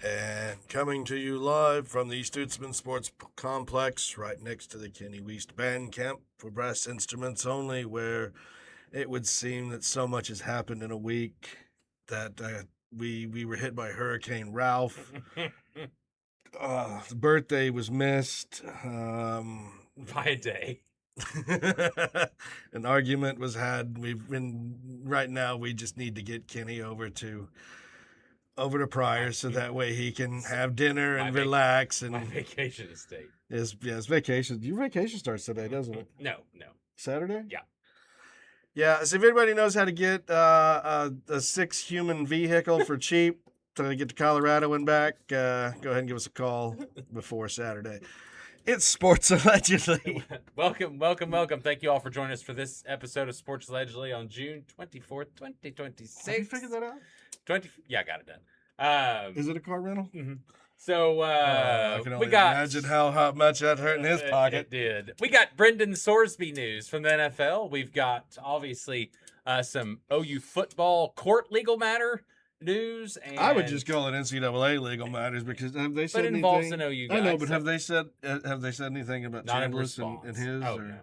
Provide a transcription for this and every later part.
And coming to you live from the Stutzman Sports Complex, right next to the Kenny West Band Camp for brass instruments only, where it would seem that so much has happened in a week that we were hit by Hurricane Ralph. The birthday was missed. By a day. An argument was had. Right now. We just need to get Kenny over to Pryor, so that way he can have dinner and relax. And my vacation estate. His vacation. Your vacation starts today, doesn't it? No. Saturday? Yeah. Yeah. So if anybody knows how to get a 6-human vehicle for cheap to get to Colorado and back, go ahead and give us a call before Saturday. It's Sports Allegedly. Welcome. Thank you all for joining us for this episode of Sports Allegedly on June 24th, 2026. Have you figured that out? Yeah, I got it done. Is it a car rental? Mm-hmm. So I can only imagine how much that hurt in his pocket. It did. We got Brendan Sorsby news from the NFL. We've got obviously some OU football court legal matter news. And I would just call it NCAA legal matters because have they said anything? But it involves an OU guy. I know, but have they said anything about Chambliss and his? Oh, no.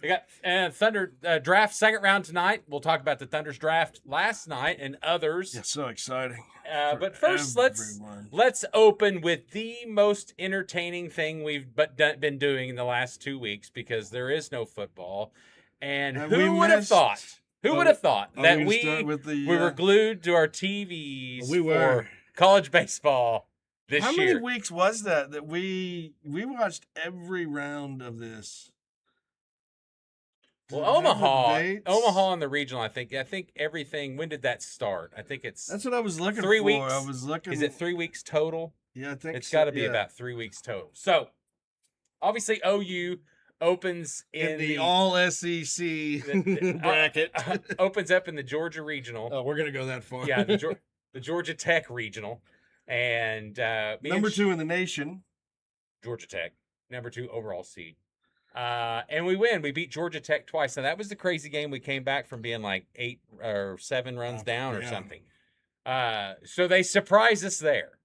We got Thunder draft second round tonight. We'll talk about the Thunder's draft last night and others. Yeah, so exciting. But first, let's open with the most entertaining thing we've been doing in the last 2 weeks because there is no football. And who would have thought? Who would have thought that we were glued to our TVs for college baseball this year? How many weeks was that we watched every round of this? Well, Omaha and the regional, I think everything. When did that start? I think that's what I was looking 3 for. weeks. I was looking. Is it 3 weeks total? Yeah, I think it's got to be about 3 weeks total. So, obviously, OU opens in the all SEC bracket. Opens up in the Georgia regional. Oh, we're gonna go that far. Yeah, the Georgia Tech regional, and number 2 in the nation. Georgia Tech, number 2 overall seed. And we win. We beat Georgia Tech twice. Now, that was the crazy game. We came back from being like 8 or 7 runs down or something. So they surprise us there.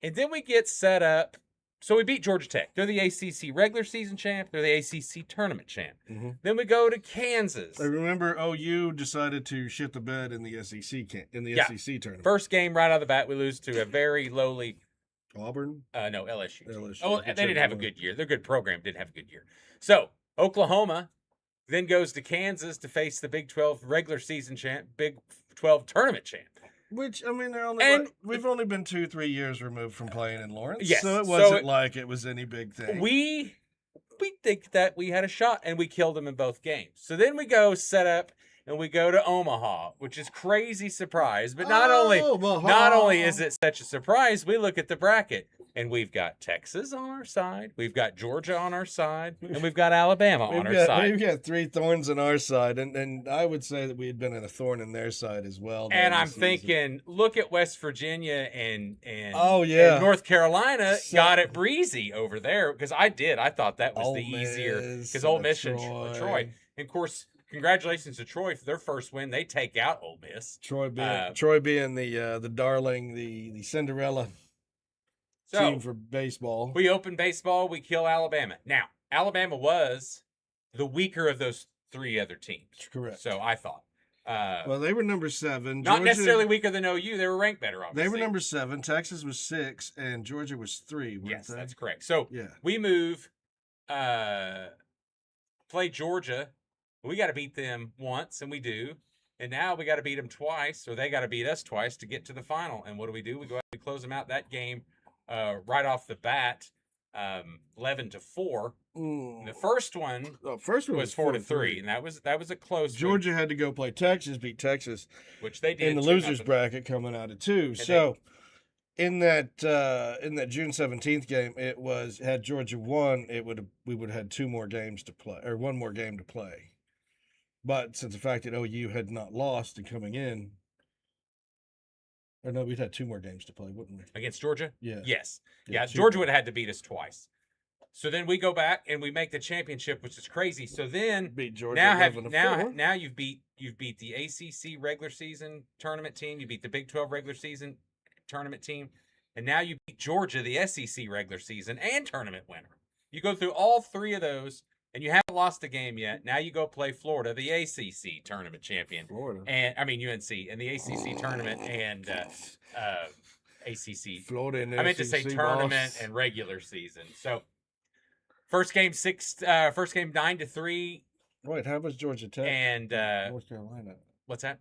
And then we get set up. So we beat Georgia Tech. They're the ACC regular season champ. They're the ACC tournament champ. Mm-hmm. Then we go to Kansas. I remember OU decided to shit the bed in the SEC SEC tournament. First game right out of the bat, we lose to a very lowly Auburn? No, LSU. LSU. Oh, they didn't have a good year. Their good program didn't have a good year. So, Oklahoma then goes to Kansas to face the Big 12 regular season champ, Big 12 tournament champ. Which, I mean, we've only been 2-3 years removed from playing in Lawrence. Yes. So it wasn't like it was any big thing. We think that we had a shot, and we killed them in both games. So then we go set up, and we go to Omaha, which is crazy surprise. But not only is it such a surprise, we look at the bracket, and we've got Texas on our side, we've got Georgia on our side, and we've got Alabama on our side. We've got 3 thorns on our side, and I would say that we had been in a thorn in their side as well. And I'm thinking, look at West Virginia and North Carolina got it breezy over there because I thought that was the easier because Ole Miss and Troy. And of course, congratulations to Troy for their first win. They take out Ole Miss. Troy being the darling, the Cinderella team for baseball. We open baseball. We kill Alabama. Now, Alabama was the weaker of those 3 other teams. Correct. So I thought. Well, they were number 7. Not necessarily weaker than OU. They were ranked better, obviously. They were number 7. Texas was 6, and Georgia was 3. Yes, that's correct. So we move, play Georgia. We got to beat them once, and we do. And now we got to beat them twice, or they got to beat us twice to get to the final. And what do? We go out and close them out that game right off the bat, 11-4. The first one was 4-3, and that was a close. Georgia had to go play Texas, beat Texas, which they did in the losers bracket coming out of 2. So in that June 17th game, had Georgia won, we would have had 2 more games to play, or 1 more game to play. But since the fact that OU had not lost and coming in, or no, we'd had 2 more games to play, wouldn't we? Against Georgia? Yeah. Yes. Yeah, Georgia would have had to beat us twice. So then we go back and we make the championship, which is crazy. So then beat Georgia now you've beat the ACC regular season tournament team, you beat the Big 12 regular season tournament team, and now you beat Georgia, the SEC regular season and tournament winner. You go through all three of those, and you haven't lost a game yet. Now you go play Florida, the ACC tournament champion. Florida. And I mean UNC in the ACC tournament and ACC. Florida and I meant to say SEC tournament boss. and regular season. So first game 9-3. Wait, how was Georgia Tech? And North Carolina. what's that?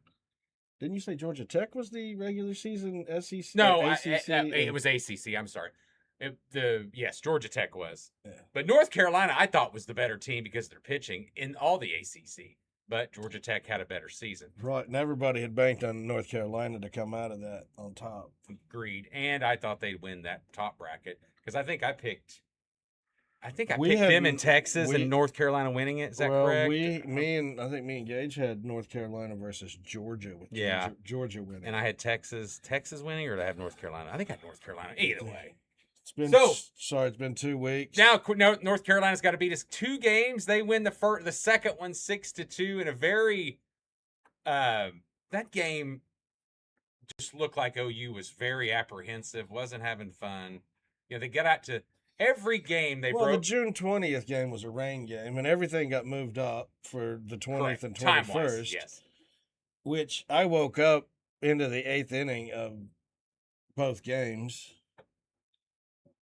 Didn't you say Georgia Tech was the regular season SEC? No, ACC? it was ACC. I'm sorry. Yes, Georgia Tech was. Yeah. But North Carolina, I thought, was the better team because they're pitching in all the ACC. But Georgia Tech had a better season. Right, and everybody had banked on North Carolina to come out of that on top. Agreed. And I thought they'd win that top bracket because I think I picked We them in had- Texas we- and North Carolina winning it. Is that well, correct? I think me and Gage had North Carolina versus Georgia with Yeah. Georgia winning. And I had Texas winning, or did I have North Carolina? I think I had North Carolina. Either way. It's been So- it's been 2 weeks. Now, North Carolina's got to beat us 2 games. They win the second one 6-2 in a very that game just looked like OU was very apprehensive, wasn't having fun. You know, they get out to every game they well, the broke. June 20th game was a rain game, and everything got moved up for the 20th and Correct. 21st. Time-wise, yes. Which I woke up into the 8th inning of both games,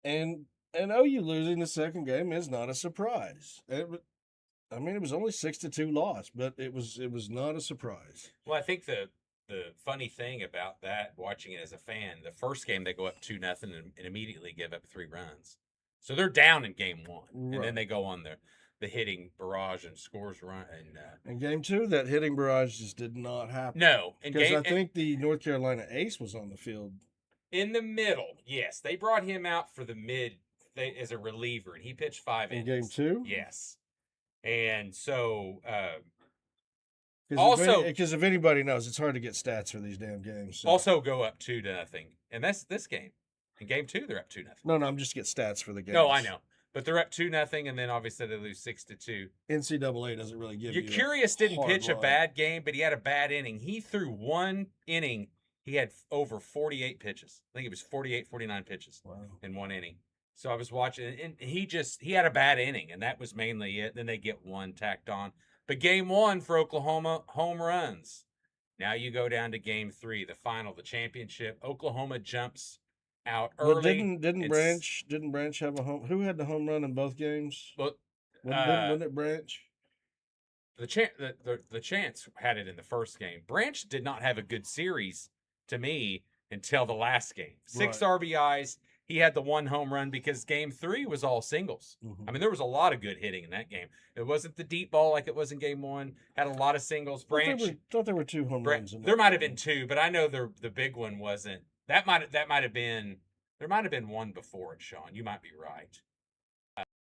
and OU losing the second game is not a surprise. It was only 6-2 loss, but it was not a surprise. Well, I think the funny thing about that, watching it as a fan, the first game they go up 2-0 and immediately give up 3 runs. So they're down in game 1, and Right. then they go on the hitting barrage and scores run. And In game 2, that hitting barrage just did not happen. no, Because I think the North Carolina ace was on the field. in the middle, yes, they brought him out for the mid as a reliever, and he pitched 5 In innings. game 2? Yes, and so Because if anybody knows, it's hard to get stats for these damn games. So. also go up 2-0, and that's this game. In game 2, they're up 2-0. No, I'm just get stats for the games. No, I know. But they're up 2-0, and then obviously they lose 6-2. NCAA doesn't really give you. Curious didn't hard pitch a line. bad game, but he had a bad inning. He threw 1 inning. He had over 48 pitches. I think it was 48, 49 pitches Wow. in 1 inning. So I was watching, and he had a bad inning, and that was mainly it. Then they get 1 tacked on. But game 1 for Oklahoma, home runs. Now you go down to game 3, the final, the championship. Oklahoma jumps out early. Well, didn't It's- Branch have a home? Who had the home run in both games? Well, Wasn't it Branch? the Chance had it in the first game. Branch did not have a good series to me until the last game. 6 Right. RBIs. He had the 1 home run because game 3 was all singles. Mhm. I mean, there was a lot of good hitting in that game. It wasn't the deep ball like it was in game 1. Had a lot of singles. Branch. Thought there were 2 home runs. In There that might have game. been 2, but I know the big one wasn't. That might have been. There might have been 1 before it, Sean. You might be right.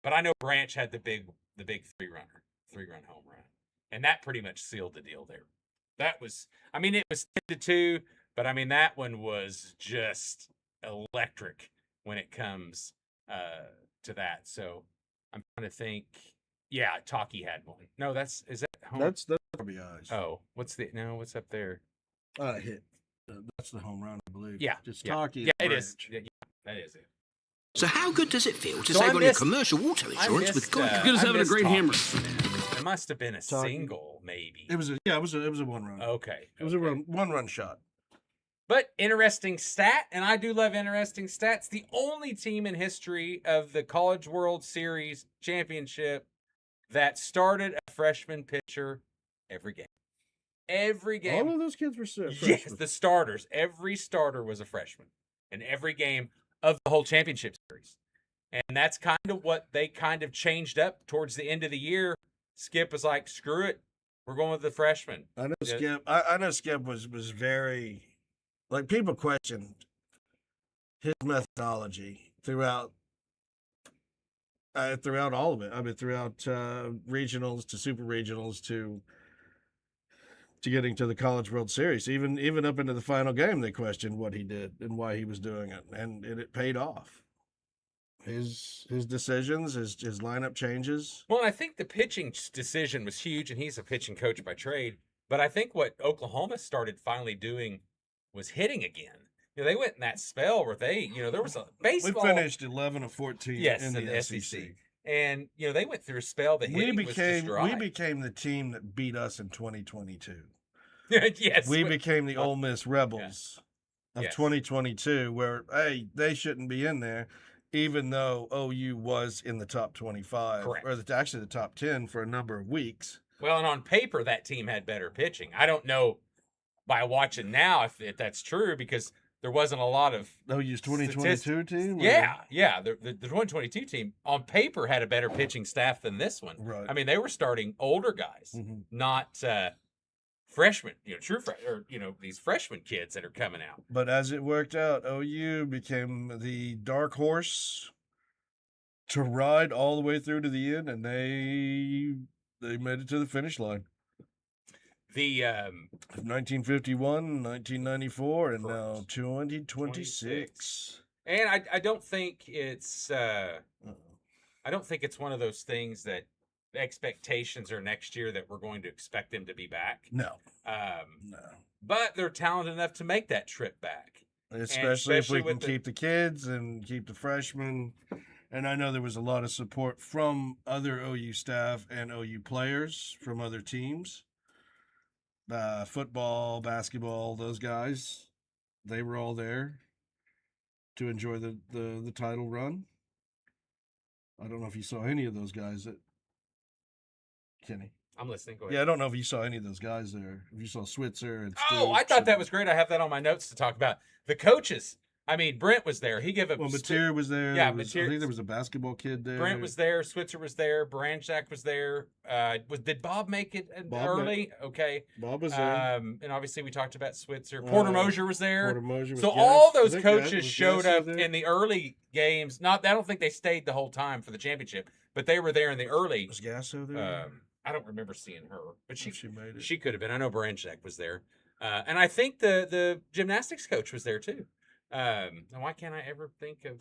But I know Branch had the big 3-run home run, and that pretty much sealed the deal there. That was. I mean, it was 10-2, but I mean that one was just electric when it comes to that. So I'm trying to think. Yeah, Talkie had one. No, is that home? That's RBIs. Oh, what's up there? Hit. That's the home run, I believe. Yeah, Just yeah. Talkie. Yeah, and it is. Branch. Yeah, that is it. So how good does it feel to So save I on your missed- commercial water insurance with God? I Good as having a missed great Talkie. hammer. It must have been a Talkie. single, maybe. It was a 1 run. Okay. It was a 1 run shot. But interesting stat, and I do love interesting stats. The only team in history of the College World Series championship that started a freshman pitcher every game. Every game. All of those kids were freshmen. Yes, the starters. Every starter was a freshman in every game of the whole championship series. And that's kind of what they kind of changed up towards the end of the year. Skip was like, screw it. We're going with the freshmen. I know Yeah. Skip. I know Skip was very, like, people questioned his methodology throughout all of it. I mean, throughout regionals to super regionals to getting to the College World Series. Even up into the final game, they questioned what he did and why he was doing it, and it paid off. His decisions, his lineup changes. Well, I think the pitching decision was huge, and he's a pitching coach by trade. But I think what Oklahoma started finally doing was hitting again. they went in that spell where they, there was a baseball. We finished 11 of 14 in the SEC. And, they went through a spell that we became the team that beat us in 2022. Yes. We became the Ole Miss Rebels of 2022, where, hey, they shouldn't be in there, even though OU was in the top 25. Correct. Or actually the top 10 for a number of weeks. Well, and on paper, that team had better pitching. I don't know by watching now if that's true, because there wasn't a lot of OU's 2022 team? Yeah. The 2022 team on paper had a better pitching staff than this one. Right. I mean, they were starting older guys, not freshmen, these freshman kids that are coming out. But as it worked out, OU became the dark horse to ride all the way through to the end, and they made it to the finish line. The 1951, 1994, and now 2026. And I don't think it's I don't think it's one of those things that the expectations are next year that we're going to expect them to be back. No. No. But they're talented enough to make that trip back. Especially if we can keep the kids and keep the freshmen. And I know there was a lot of support from other OU staff and OU players from other teams. Football, basketball, those guys, they were all there to enjoy the title run. I don't know if you saw any of those guys at Kenny. I'm listening. Go ahead. Yeah, I don't know if you saw any of those guys there. If you saw Switzer and I thought that was great. I have that on my notes to talk about. The coaches. I mean, Brent was there. He gave up. Well, Mateer was there. Yeah, I think there was a basketball kid there. Brent was there. Switzer was there. Branchak was there. Did Bob make it early? Okay. Bob was there. And obviously we talked about Switzer. Porter Mosier was there. Porter Mosier was so there. all those coaches showed up in the early games. I don't think they stayed the whole time for the championship, but they were there in the early. Was Gasso there? I don't remember seeing her, but she made it. She could have been. I know Branchak was there, and I think the gymnastics coach was there too. Why can't I ever think of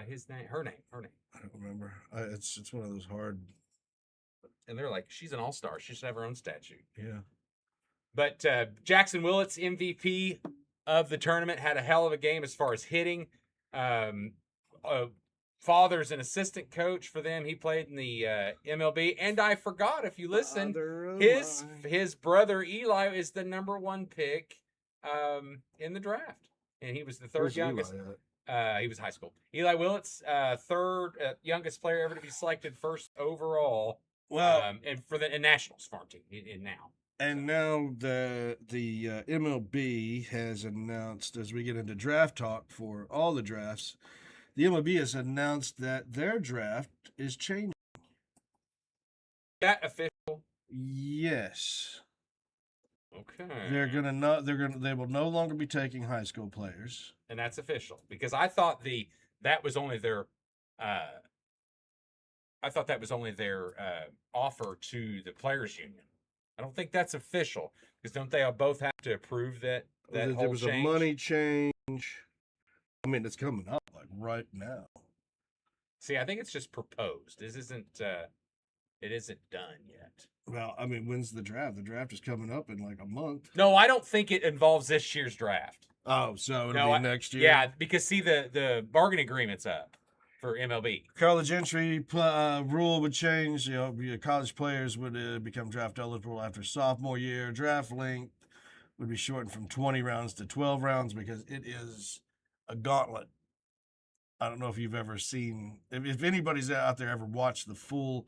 his name? Her name. I don't remember. It's one of those hard. And they're like, she's an all-star. She should have her own statue. Yeah. But Jackson Willits, MVP of the tournament, had a hell of a game as far as hitting. Father's an assistant coach for them. He played in the MLB. And I forgot, if you listen, his brother Eli is the number 1 pick in the draft. And he was the third youngest. He was high school. Eli Willits, third youngest player ever to be selected first overall. Well, and for the Nationals farm team now. And now the MLB has announced, as we get into draft talk for all the drafts, the MLB has announced that their draft is changing. Is that official? Yes. Okay. They will no longer be taking high school players. And that's official, because I thought that was only their offer to the players union. I don't think that's official, because don't they both have to approve that there whole was change? A money change. I mean, it's coming up like right now. See, I think it's just proposed. It isn't done yet. Well, I mean, when's the draft? The draft is coming up in like a month. No, I don't think it involves this year's draft. Oh, so it'll be next year? Yeah, because see, the bargain agreement's up for MLB. College entry rule would change. College players would become draft eligible after sophomore year. Draft length would be shortened from 20 rounds to 12 rounds, because it is a gauntlet. I don't know if you've ever seen, if anybody's out there ever watched the full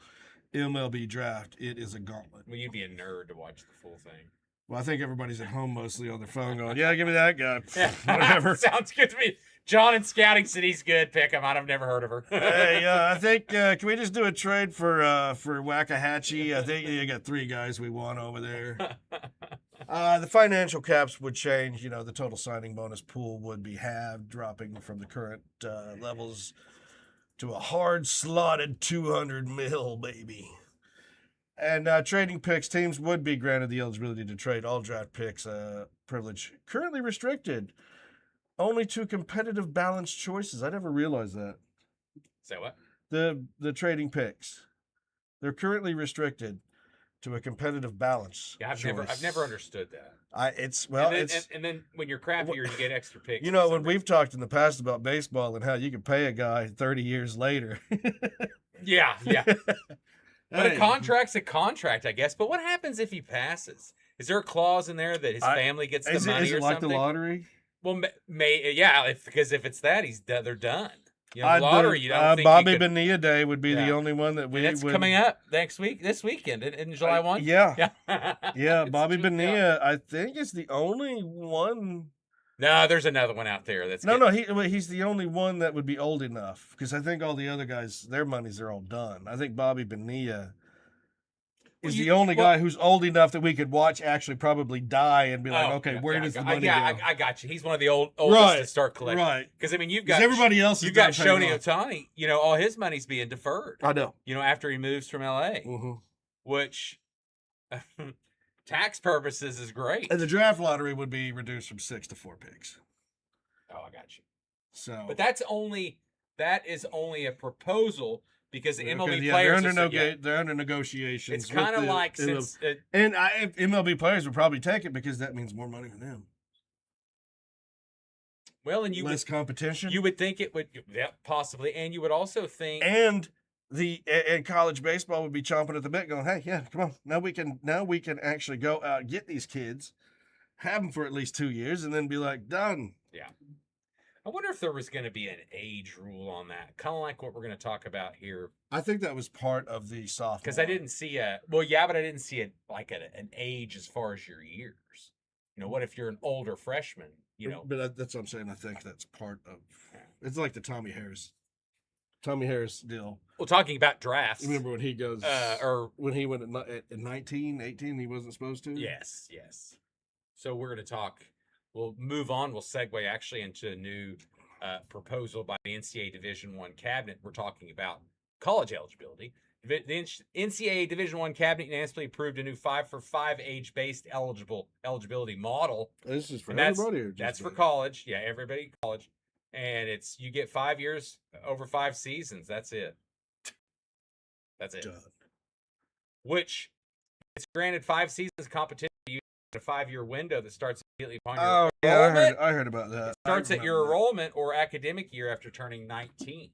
MLB draft, it is a gauntlet. Well, you'd be a nerd to watch the full thing. Well, I think everybody's at home mostly on their phone going, yeah, give me that guy. Whatever. Sounds good to me. John in scouting said he's good. Pick him. I've never heard of her. Hey, I think, can we just do a trade for Waxahachie? I think you got 3 guys we want over there. The financial caps would change. The total signing bonus pool would be halved, dropping from the current levels to a hard slotted 200 mil, baby. And trading picks, teams would be granted the eligibility to trade all draft picks privilege, currently restricted only to competitive balanced choices. I never realized that. Say what? The trading picks, they're currently restricted to a competitive balance. Yeah, I've never understood that. And then when you're crappier, you get extra picks. You know, when we've talked in the past about baseball and how you can pay a guy 30 years later. Yeah. But a contract's a contract, I guess. But what happens if he passes? Is there a clause in there that his family gets the money is it or like something? the lottery? Well, because if it's that, they're done. You know, the lottery. You don't think Bobby Bonilla Day would be the only one that it's coming up this weekend in July 1. Yeah. Bobby Bonilla, I think, is the only one. No, there's another one out there. He's the only one that would be old enough, because I think all the other guys, their monies are all done. I think Bobby Bonilla is the only guy who's old enough that we could watch actually probably die and be like, where does the money go? I got you. He's one of the oldest to start collecting. Right. Because I mean, you've got everybody else. You've got Shoni Otani. You know, all his money's being deferred. I know. You know, after he moves from LA, which tax purposes is great. And the draft lottery would be reduced from 6 to 4 picks. Oh, I got you. So, but that is only a proposal. Because the MLB players they're under negotiations. It's kind of like MLB players would probably take it because that means more money for them. Well, and less competition. You would think it would, possibly, and you would also think, and college baseball would be chomping at the bit, going, "Hey, yeah, come on, now we can actually go out and get these kids, have them for at least 2 years, and then be like done." Yeah. I wonder if there was going to be an age rule on that, kind of like what we're going to talk about here. I think that was part of the sophomore. Because I didn't see but I didn't see it like an age as far as your years. You know, what if you're an older freshman? You know, but that's what I'm saying. I think that's part of. It's like the Tommy Harris deal. Well, talking about drafts. Remember when he goes, or when he went at 19, 18, he wasn't supposed to. Yes. So we're going to talk. We'll move on. We'll segue actually into a new proposal by the NCAA Division I cabinet. We're talking about college eligibility. The NCAA Division I cabinet unanimously approved a new 5-for-5 age-based eligibility model. This is for everybody, or that's for college. Yeah, everybody college, and you get 5 years over 5 seasons. That's it. Done. Which it's granted 5 seasons of competition. A 5-year window that starts immediately upon your enrollment. I heard about that. It starts at your enrollment or academic year after turning 19.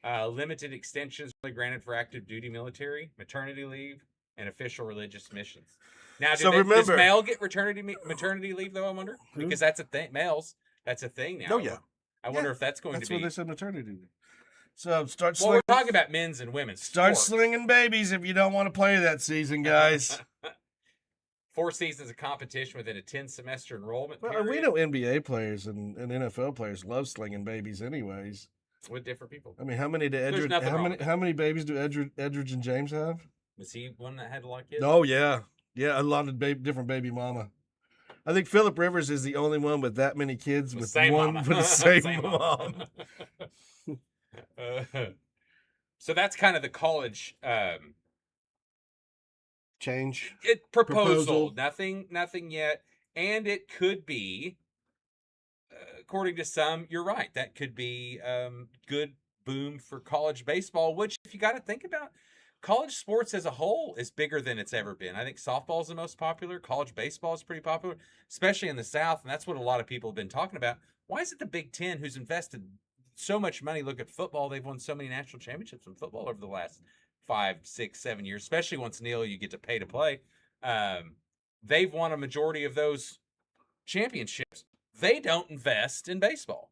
Limited extensions really granted for active duty military, maternity leave, and official religious missions. Now, does male get maternity leave though? I wonder, because that's a thing. Males, that's a thing now. Oh yeah. I wonder if that's going to be. That's what they said maternity leave. So start. Well, we're talking about men's and women's. Start slinging babies if you don't want to play that season, guys. 4 seasons of competition within a 10-semester enrollment period. We know NBA players and NFL players love slinging babies anyways. With different people. I mean, how many babies do Edridge and James have? Was he one that had a lot of kids? Oh, yeah. Yeah, a lot of different baby mama. I think Phillip Rivers is the only one with that many kids with the same mom. So that's kind of the college change. Proposal. Nothing yet. And it could be, according to some, you're right, that could be good boom for college baseball, which, if you got to think about, college sports as a whole is bigger than it's ever been. I think softball is the most popular. College baseball is pretty popular, especially in the South, and that's what a lot of people have been talking about. Why is it the Big Ten, who's invested so much money? Look at football. They've won so many national championships in football over the last 5, 6, 7 years, especially once, Neil, you get to pay to play. They've won a majority of those championships. They don't invest in baseball.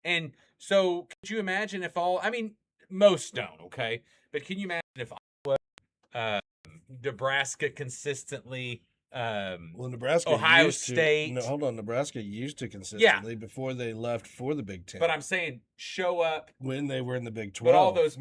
And so could you imagine if most don't, okay? But can you imagine if Nebraska consistently, Nebraska Ohio State. Nebraska used to consistently before they left for the Big Ten. But I'm saying show up when they were in the Big 12. But all those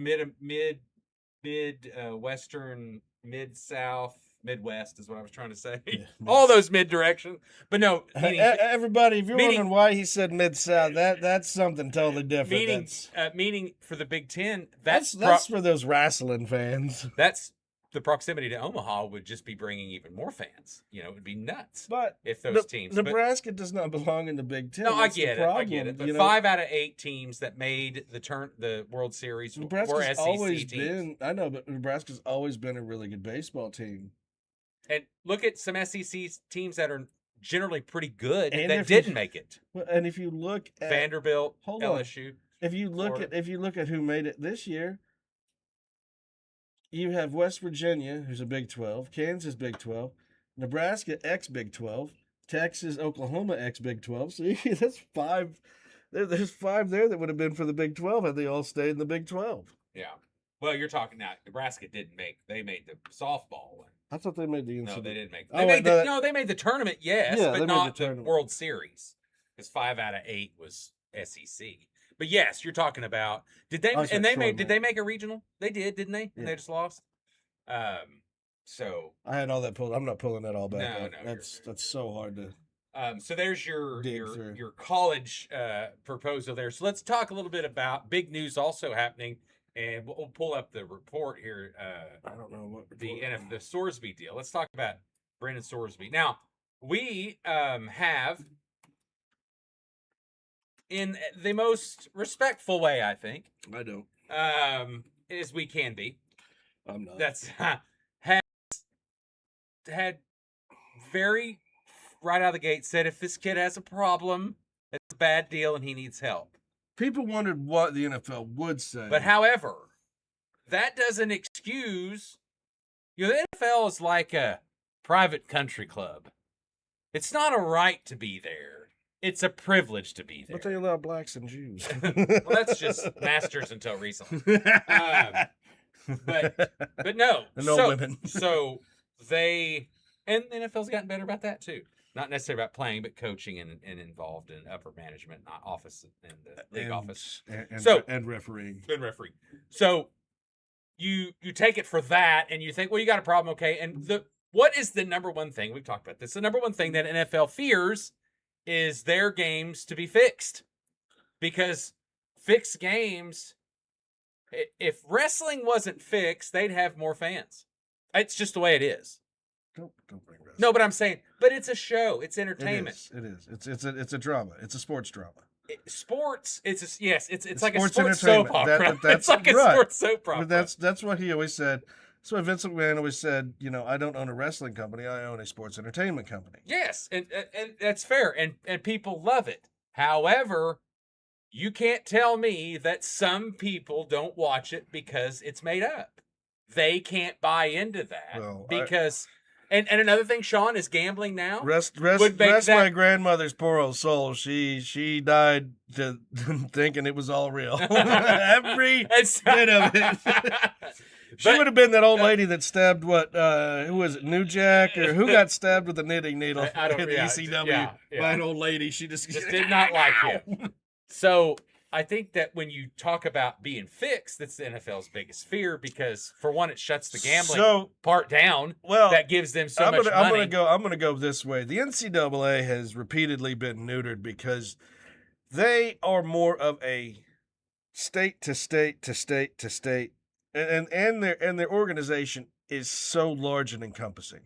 Western, Mid-South, Midwest is what I was trying to say. Yeah, all those mid-direction. But no. Everybody, if you're wondering why he said Mid-South, that's something totally different. Meaning for the Big Ten, that's for those wrestling fans. That's the proximity to Omaha would just be bringing even more fans. You know, it would be nuts. But if those teams, Nebraska does not belong in the Big Ten. No, I get it. But 5 out of 8 teams that made the World Series were SEC teams. I know, but Nebraska's always been a really good baseball team. And look at some SEC teams that are generally pretty good And that if didn't you- make it. Well, and if you look at Vanderbilt, hold on. LSU. if you look Florida. at who made it this year, you have West Virginia, who's a Big 12, Kansas Big 12, Nebraska ex Big 12, Texas, Oklahoma ex Big 12. So that's 5. There's 5 there that would have been for the Big 12 had they all stayed in the Big 12. Yeah. Well, you're talking now. Nebraska didn't make. They made the softball one. I thought they made the NCAA. No, they didn't make. Oh, They wait, made no, the, no, they made the tournament. Yes, Yeah, they but made not the the tournament. World Series. Because 5 out of 8 was SEC. But yes, you're talking about. Did they? I said And they short made. Did man. they make a regional? They did, didn't they? And Yeah. they just lost. So. I had all that pulled. I'm not pulling that all back No, up. no, That's so hard to. So there's your Dig through. your college proposal there. So let's talk a little bit about big news also happening, and we'll pull up the report here. I don't know what The Sorsby deal. Let's talk about Brandon Sorsby. Now we have, in the most respectful way, I think, I don't. as we can be. I'm not. That's has had very right out of the gate said if this kid has a problem, it's a bad deal and he needs help. People wondered what the NFL would say. But however, that doesn't excuse, the NFL is like a private country club. It's not a right to be there. It's a privilege to be there. But they allow blacks and Jews. Well, that's just masters until recently. But no. And no so, women. So they, and the NFL's gotten better about that too. Not necessarily about playing, but coaching and involved in upper management, not office and the league office. And refereeing. And referee. So you take it for that and you think, well, you got a problem, okay. And what is the number one thing? We've talked about this. The number one thing that NFL fears is their games to be fixed. Because fixed games, if wrestling wasn't fixed, they'd have more fans. It's just the way it is. Don't bring wrestling. No, but I'm saying, but it's a show. It's entertainment. It is. It's a drama. It's a sports drama. Sports. It's like a sports sports soap entertainment. opera. That's it's like a right. sports soap opera. But that's what he always said. That's what Vince McMahon always said. I don't own a wrestling company. I own a sports entertainment company. Yes, and that's fair, and people love it. However, you can't tell me that some people don't watch it because it's made up. They can't buy into that because. And another thing, Sean, is gambling now. Rest would make my grandmother's poor old soul. She died thinking it was all real. Every bit of it. She would have been that old lady that stabbed who was it, New Jack, or who got stabbed with a knitting needle I don't, in the ECW by an old lady. She just did not like him. So I think that when you talk about being fixed, that's the NFL's biggest fear because, for one, it shuts the gambling part down. Well, that gives them so much money. I'm gonna go this way. The NCAA has repeatedly been neutered because they are more of a state to state to state to state, and their organization is so large and encompassing.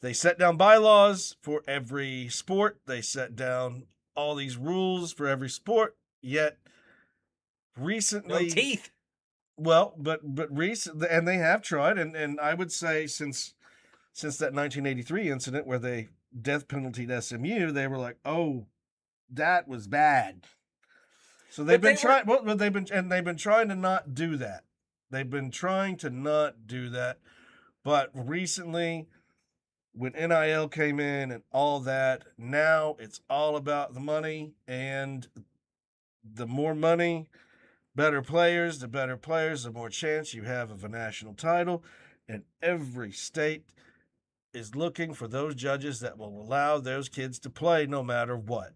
They set down bylaws for every sport. They set down all these rules for every sport. Yet recently, no teeth. Well, but recently, and they have tried, and I would say since that 1983 incident where they death penaltied SMU, they were like, oh, that was bad. So they've been trying. Well, they've been trying to not do that. They've been trying to not do that, but recently, when NIL came in and all that, now it's all about the money and. The more money, better players, the more chance you have of a national title. And every state is looking for those judges that will allow those kids to play no matter what.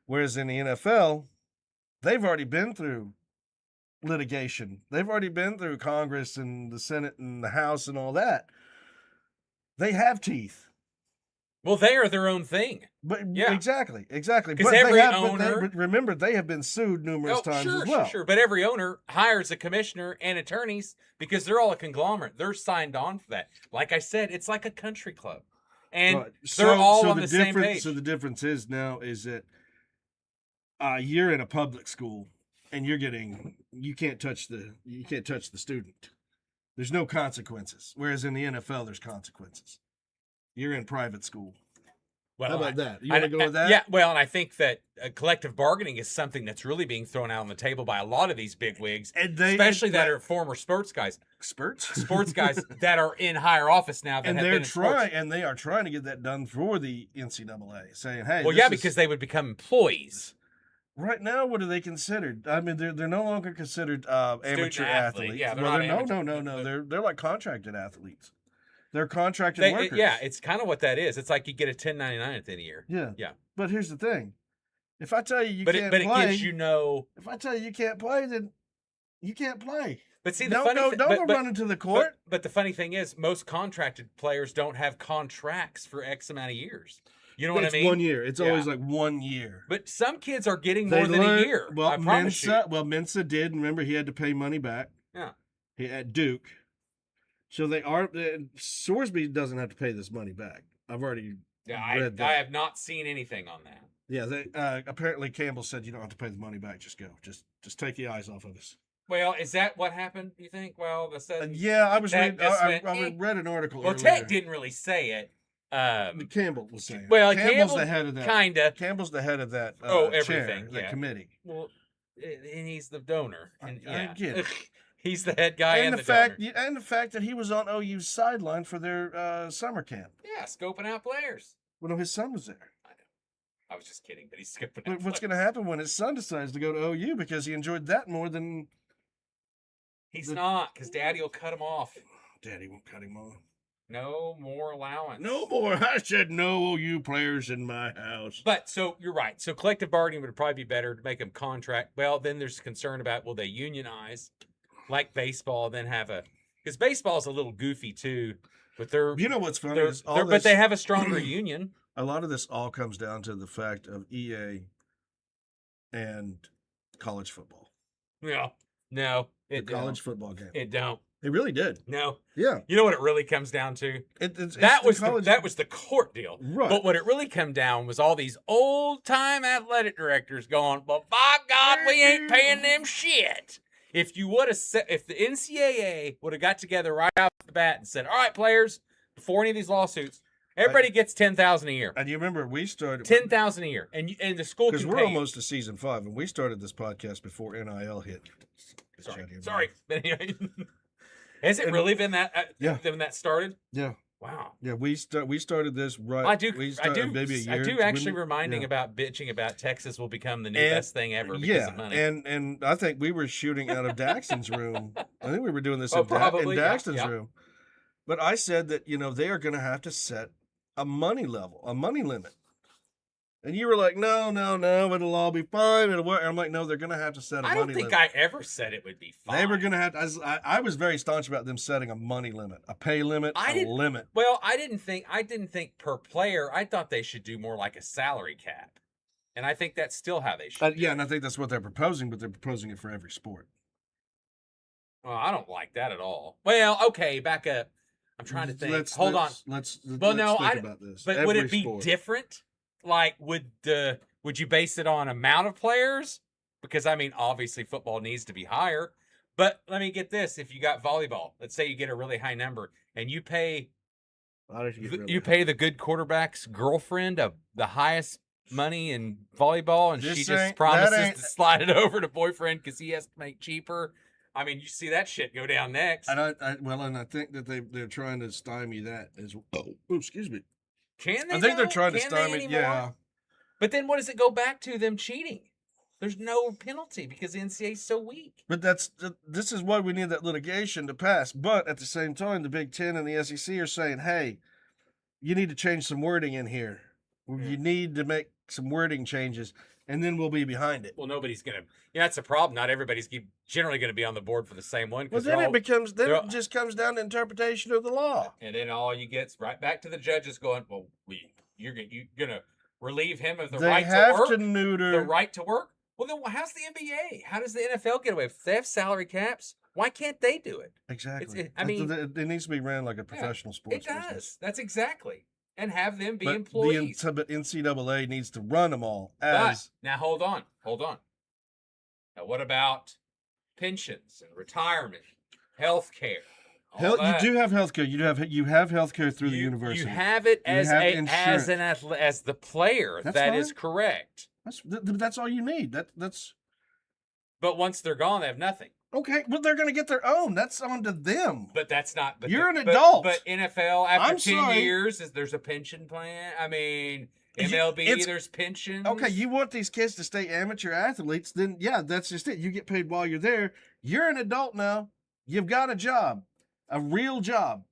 Whereas in the NFL, they've already been through litigation. They've already been through Congress and the Senate and the House and all that. They have teeth. Well, they are their own thing. But yeah, exactly. Because every owner, remember, they have been sued numerous times as well. Sure. But every owner hires a commissioner and attorneys because they're all a conglomerate. They're signed on for that. Like I said, it's like a country club, and they're all on the same page. So the difference is now is that you're in a public school and you can't touch the student. There's no consequences. Whereas in the NFL, there's consequences. You're in private school. Well, How about that? You want to go with that? Yeah, well, and I think that collective bargaining is something that's really being thrown out on the table by a lot of these big wigs, especially that are former sports guys. Sports guys that are in higher office now. And they are trying to get that done for the NCAA, saying, "Hey, well, yeah, because they would become employees." Right now, what are they considered? I mean, they're no longer considered amateur athletes. Yeah, no. They're like contracted athletes. They're contracted workers. Yeah, it's kind of what that is. It's like you get a 1099 at the end of the year. Yeah. Yeah. But here's the thing. If I tell you you can't play. It gives you no. If I tell you you can't play, then you can't play. But see, don't go running to the court. But the funny thing is, most contracted players don't have contracts for X amount of years. You know what I mean? It's 1 year. It's always like 1 year. But some kids are getting more than a year. Well, I promise you. Mensa did. Remember, he had to pay money back. Yeah. He at Duke. So they are. Sorsby doesn't have to pay this money back. I've already read that. I have not seen anything on that. Yeah. They apparently Campbell said you don't have to pay the money back. Just go. Just take the eyes off of us. Well, is that what happened? You think? Well, yeah, I read an article. Well, Tech didn't really say it. Campbell was saying. Well, Campbell's the head of that. Kinda. Campbell's the head of that. Everything. That committee. Well, and he's the donor. And I get it. He's the head guy and the fact, donor. And the fact that he was on OU's sideline for their summer camp. Yeah, scoping out players. Well, no, his son was there. I know. I was just kidding, but he's scoping out. What's going to happen when his son decides to go to OU because he enjoyed that more than? He's not, because Daddy will cut him off. Daddy won't cut him off. No more allowance. No more. I said no OU players in my house. But so you're right. So collective bargaining would probably be better to make them contract. Well, then there's concern about will they unionize like baseball, then have because baseball is a little goofy too. But you know what's funny is but they have a stronger union. A lot of this all comes down to the fact of EA and college football. Yeah. No. The college football game. It don't. It really did. No. Yeah. You know what it really comes down to? That was the court deal. Right. But what it really come down was all these old time athletic directors going, "Well, by God, we ain't paying them shit." If you would have if the NCAA would have got together right off the bat and said, "All right, players, before any of these lawsuits, everybody gets $10,000 a year." And you remember we started $10,000 a year, and the school because we're almost to season 5, and we started this podcast before NIL hit. Sorry. But anyway, has it really been that? When that started? Yeah. Wow. Yeah, we started this right. I do maybe a year. I do actually reminding about bitching about Texas will become the new best thing ever because of money. And I think we were shooting out of Daxton's room. I think we were doing this in Daxton's room. But I said that they are going to have to set a money limit. And you were like, no, it'll all be fine. It'll work. I'm like, no, they're going to have to set a money limit. I don't think I ever said it would be fine. They were going to have to. I was very staunch about them setting a money limit, a pay limit, a limit. Well, I didn't think per player. I thought they should do more like a salary cap. And I think that's still how they should. Yeah, and I think that's what they're proposing, but they're proposing it for every sport. Well, I don't like that at all. Well, okay, back up. I'm trying to think. Hold on. Let's think about this. But would it be different? Like, would you base it on amount of players? Because, I mean, obviously football needs to be higher. But let me get this. If you got volleyball, let's say you get a really high number, and you pay the good quarterback's girlfriend the highest money in volleyball, and she just promises to slide it over to boyfriend because he has to make cheaper. I mean, you see that shit go down next. And I think that they're trying to stymie that as well. Oh, excuse me. Can they? I think they're trying to stymie. Yeah. But then what does it go back to? Them cheating. There's no penalty because the NCAA is so weak. But this is why we need that litigation to pass. But at the same time, the Big Ten and the SEC are saying, hey, you need to change some wording in here. You need to make some wording changes, and then we'll be behind it. Well, nobody's going to. Yeah, that's a problem. Not everybody's generally going to be on the board for the same one. Well, then it just comes down to interpretation of the law. And then all you get is right back to the judges going, well, you're going to relieve him of the right to work? The right to work? Well, then how's the NBA? How does the NFL get away? If they have salary caps, why can't they do it? Exactly. It needs to be ran like a professional sports business. It does. That's exactly. And have them be employees. But NCAA needs to run them all now, hold on. Now, what about pensions and retirement, health care, all You that. do have healthcare. You have healthcare through the university. You have it as have as the player. That's That fine. is correct. That's all you need. That's But once they're gone, they have nothing. okay. But they're gonna get their own. That's on to them. But that's not. But You're an adult. But NFL after I'm 10 sorry. years, there's a pension plan. I mean, MLB, there's pensions. Okay, you want these kids to stay amateur athletes, then yeah, that's just it. You get paid while you're there. You're an adult now. You've got a job, a real job.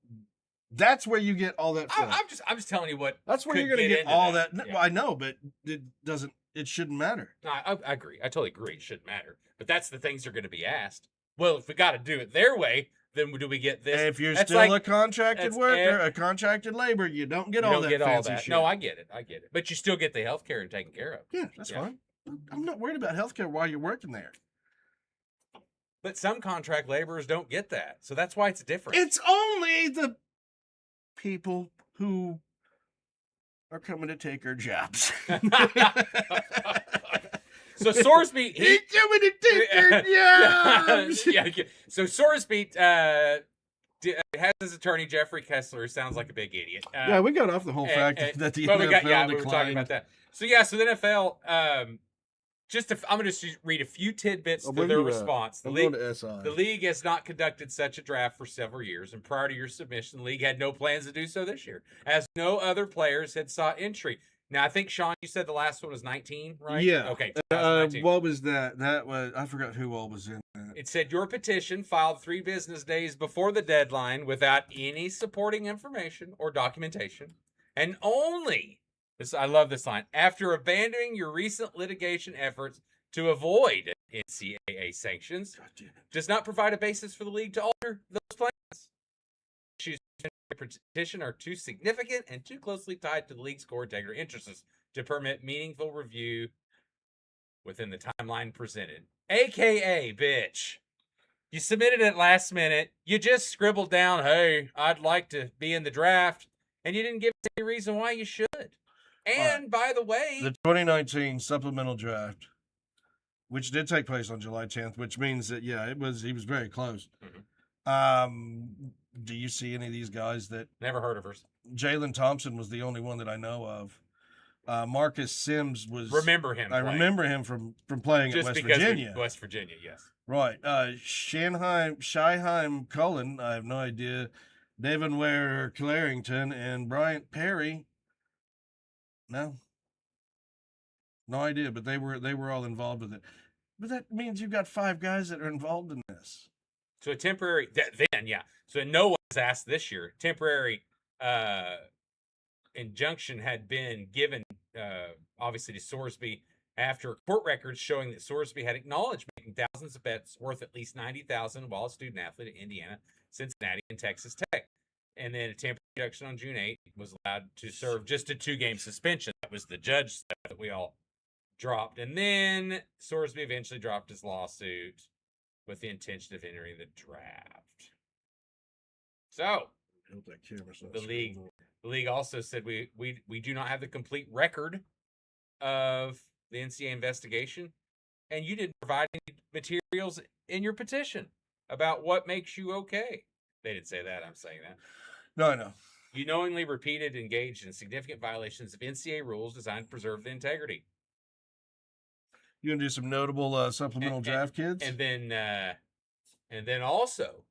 That's where you get all that from. I'm just telling you what. That's where could you're going to get into all that. Yeah. Well, I know, but it doesn't. It shouldn't matter. No, I agree. I totally agree. It shouldn't matter. But that's the things they're going to be asked. Well, if we got to do it their way, then do we get this? If you're That's still like- a contracted that's worker, a contracted labor, you don't get you all don't that get fancy all that. shit. No, I get it. But you still get the health care and taken care of. Yeah, that's Yeah. fine. I'm not worried about healthcare while you're working there. But some contract laborers don't get that. So that's why it's different. It's only the people who are coming to take our jobs. So Sorsby, He's coming to take our jobs. yeah. So Sorsby has his attorney Jeffrey Kessler, who sounds like a big idiot. Yeah, we got off the whole fact that the but NFL we were talking declined. about that. So yeah, so the NFL. I'm going to read a few tidbits Oh, for their response. I'm going to SI. The league has not conducted such a draft for several years, and prior to your submission, the league had no plans to do so this year, as no other players had sought entry. Now, I think, Sean, you said the last one was 19, right? Yeah. Okay. 2019. What was that? That was, I forgot who all was in that. It said your petition filed 3 business days before the deadline without any supporting information or documentation, and only, I love this line, after abandoning your recent litigation efforts to avoid NCAA sanctions, God damn it. does not provide a basis for the league to alter those plans. Issues in the petition are too significant and too closely tied to the league's core integrity interests to permit meaningful review within the timeline presented. AKA, bitch. You submitted it last minute. You just scribbled down, hey, I'd like to be in the draft, and you didn't give any reason why you should. And by the way, The 2019 supplemental draft, which did take place on July 10th, which means that, yeah, he was very close. Do you see any of these guys that never heard of her. Jalen Thompson was the only one that I know of. Marcus Sims was. Remember him. I remember him from playing just at West because Virginia. West Virginia, yes. Right. Shyheim Cullen, I have no idea. Devin Ware Clarington and Bryant Perry. No. No idea, but they were all involved with it. But that means you've got 5 guys that are involved in this. So a temporary then, yeah. So no one was asked this year. Temporary injunction had been given, obviously, to Sorsby after court records showing that Sorsby had acknowledged making thousands of bets worth at least $90,000 while a student athlete at Indiana, Cincinnati, and Texas Tech. And then a temporary injunction on June 8th was allowed to serve just a 2-game suspension. That was the judge stuff that we all dropped. And then Sorsby eventually dropped his lawsuit with the intention of entering the draft. So the league also said we do not have the complete record of the NCAA investigation, and you didn't provide any materials in your petition about what makes you okay. They didn't say that. I'm saying that. No, I know. You knowingly repeated engaged in significant violations of NCAA rules designed to preserve the integrity. You gonna do some notable supplemental draft kids? And then also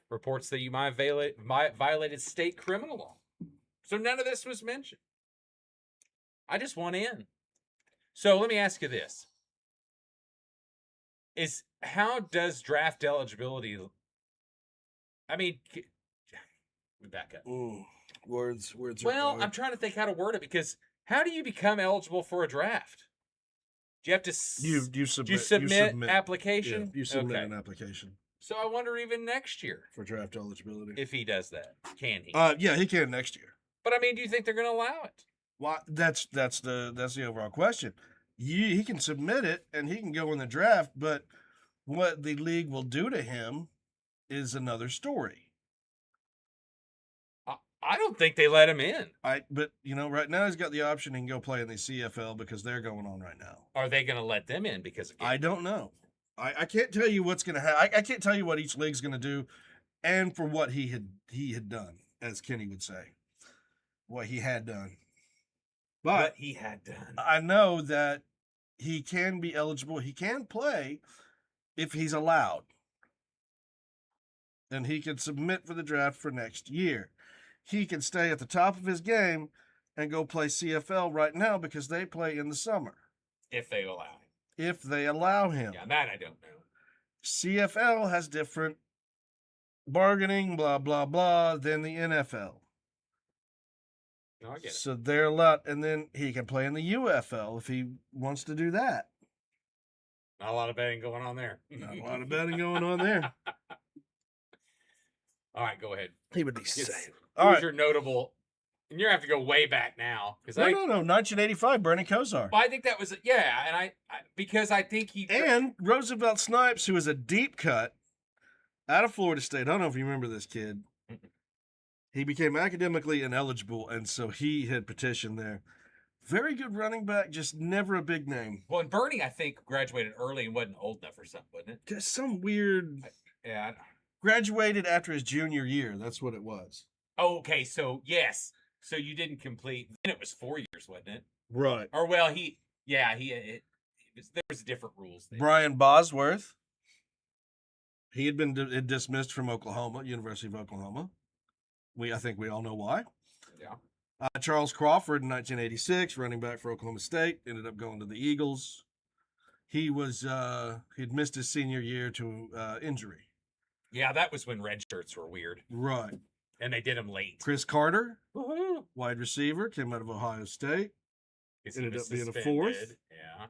reports that you might have violated state criminal law. So none of this was mentioned. I just want in. So let me ask you this. How does draft eligibility, I mean, let me back up. Ooh, words. Well, I'm trying to think how to word it, because how do you become eligible for a draft? Do you have to you submit application? Yeah, you submit an application. So I wonder even next year For draft eligibility. if he does that. Can he? Yeah, he can next year. But I mean, do you think they're going to allow it? Well, that's the overall question. He can submit it and he can go in the draft, but what the league will do to him is another story. I don't think they let him in. But right now he's got the option he can go play in the CFL because they're going on right now. Are they going to let them in because of I don't know. I can't tell you what's going to happen. I can't tell you what each league's going to do, and for what he had done, as Kenny would say, what he had done. But What he had done. I know that he can be eligible. He can play if he's allowed, and he can submit for the draft for next year. He can stay at the top of his game and go play CFL right now because they play in the summer. If they allow him. If they allow him. Yeah, that I don't know. CFL has different bargaining, blah, blah, blah, than the NFL. No, I get it. So they're allowed, and then he can play in the UFL if he wants to do that. Not a lot of betting going on there. Not a lot of betting going on there. All right, go ahead. He would be safe. Who's your notable? And you're gonna have to go way back now because No, 1985, Bernie Kosar. I think that was and I because I think he And Roosevelt Snipes, who was a deep cut out of Florida State. I don't know if you remember this kid. He became academically ineligible, and so he had petitioned there. Very good running back, just never a big name. Well, and Bernie, I think, graduated early and wasn't old enough or something, wasn't it? Just some weird. Yeah. Graduated after his junior year. That's what it was. Oh, okay, so yes, so you didn't complete. Then it was 4 years, wasn't it? Right. Or well, there was different rules there. Brian Bosworth. He had been dismissed from Oklahoma, University of Oklahoma. I think we all know why. Yeah. Charles Crawford in 1986, running back for Oklahoma State, ended up going to the Eagles. He was he'd missed his senior year to injury. Yeah, that was when red shirts were weird. Right. And they did them late. Chris Carter, Woo-hoo. wide receiver, came out of Ohio State. Ended up being a Suspended. fourth. Yeah.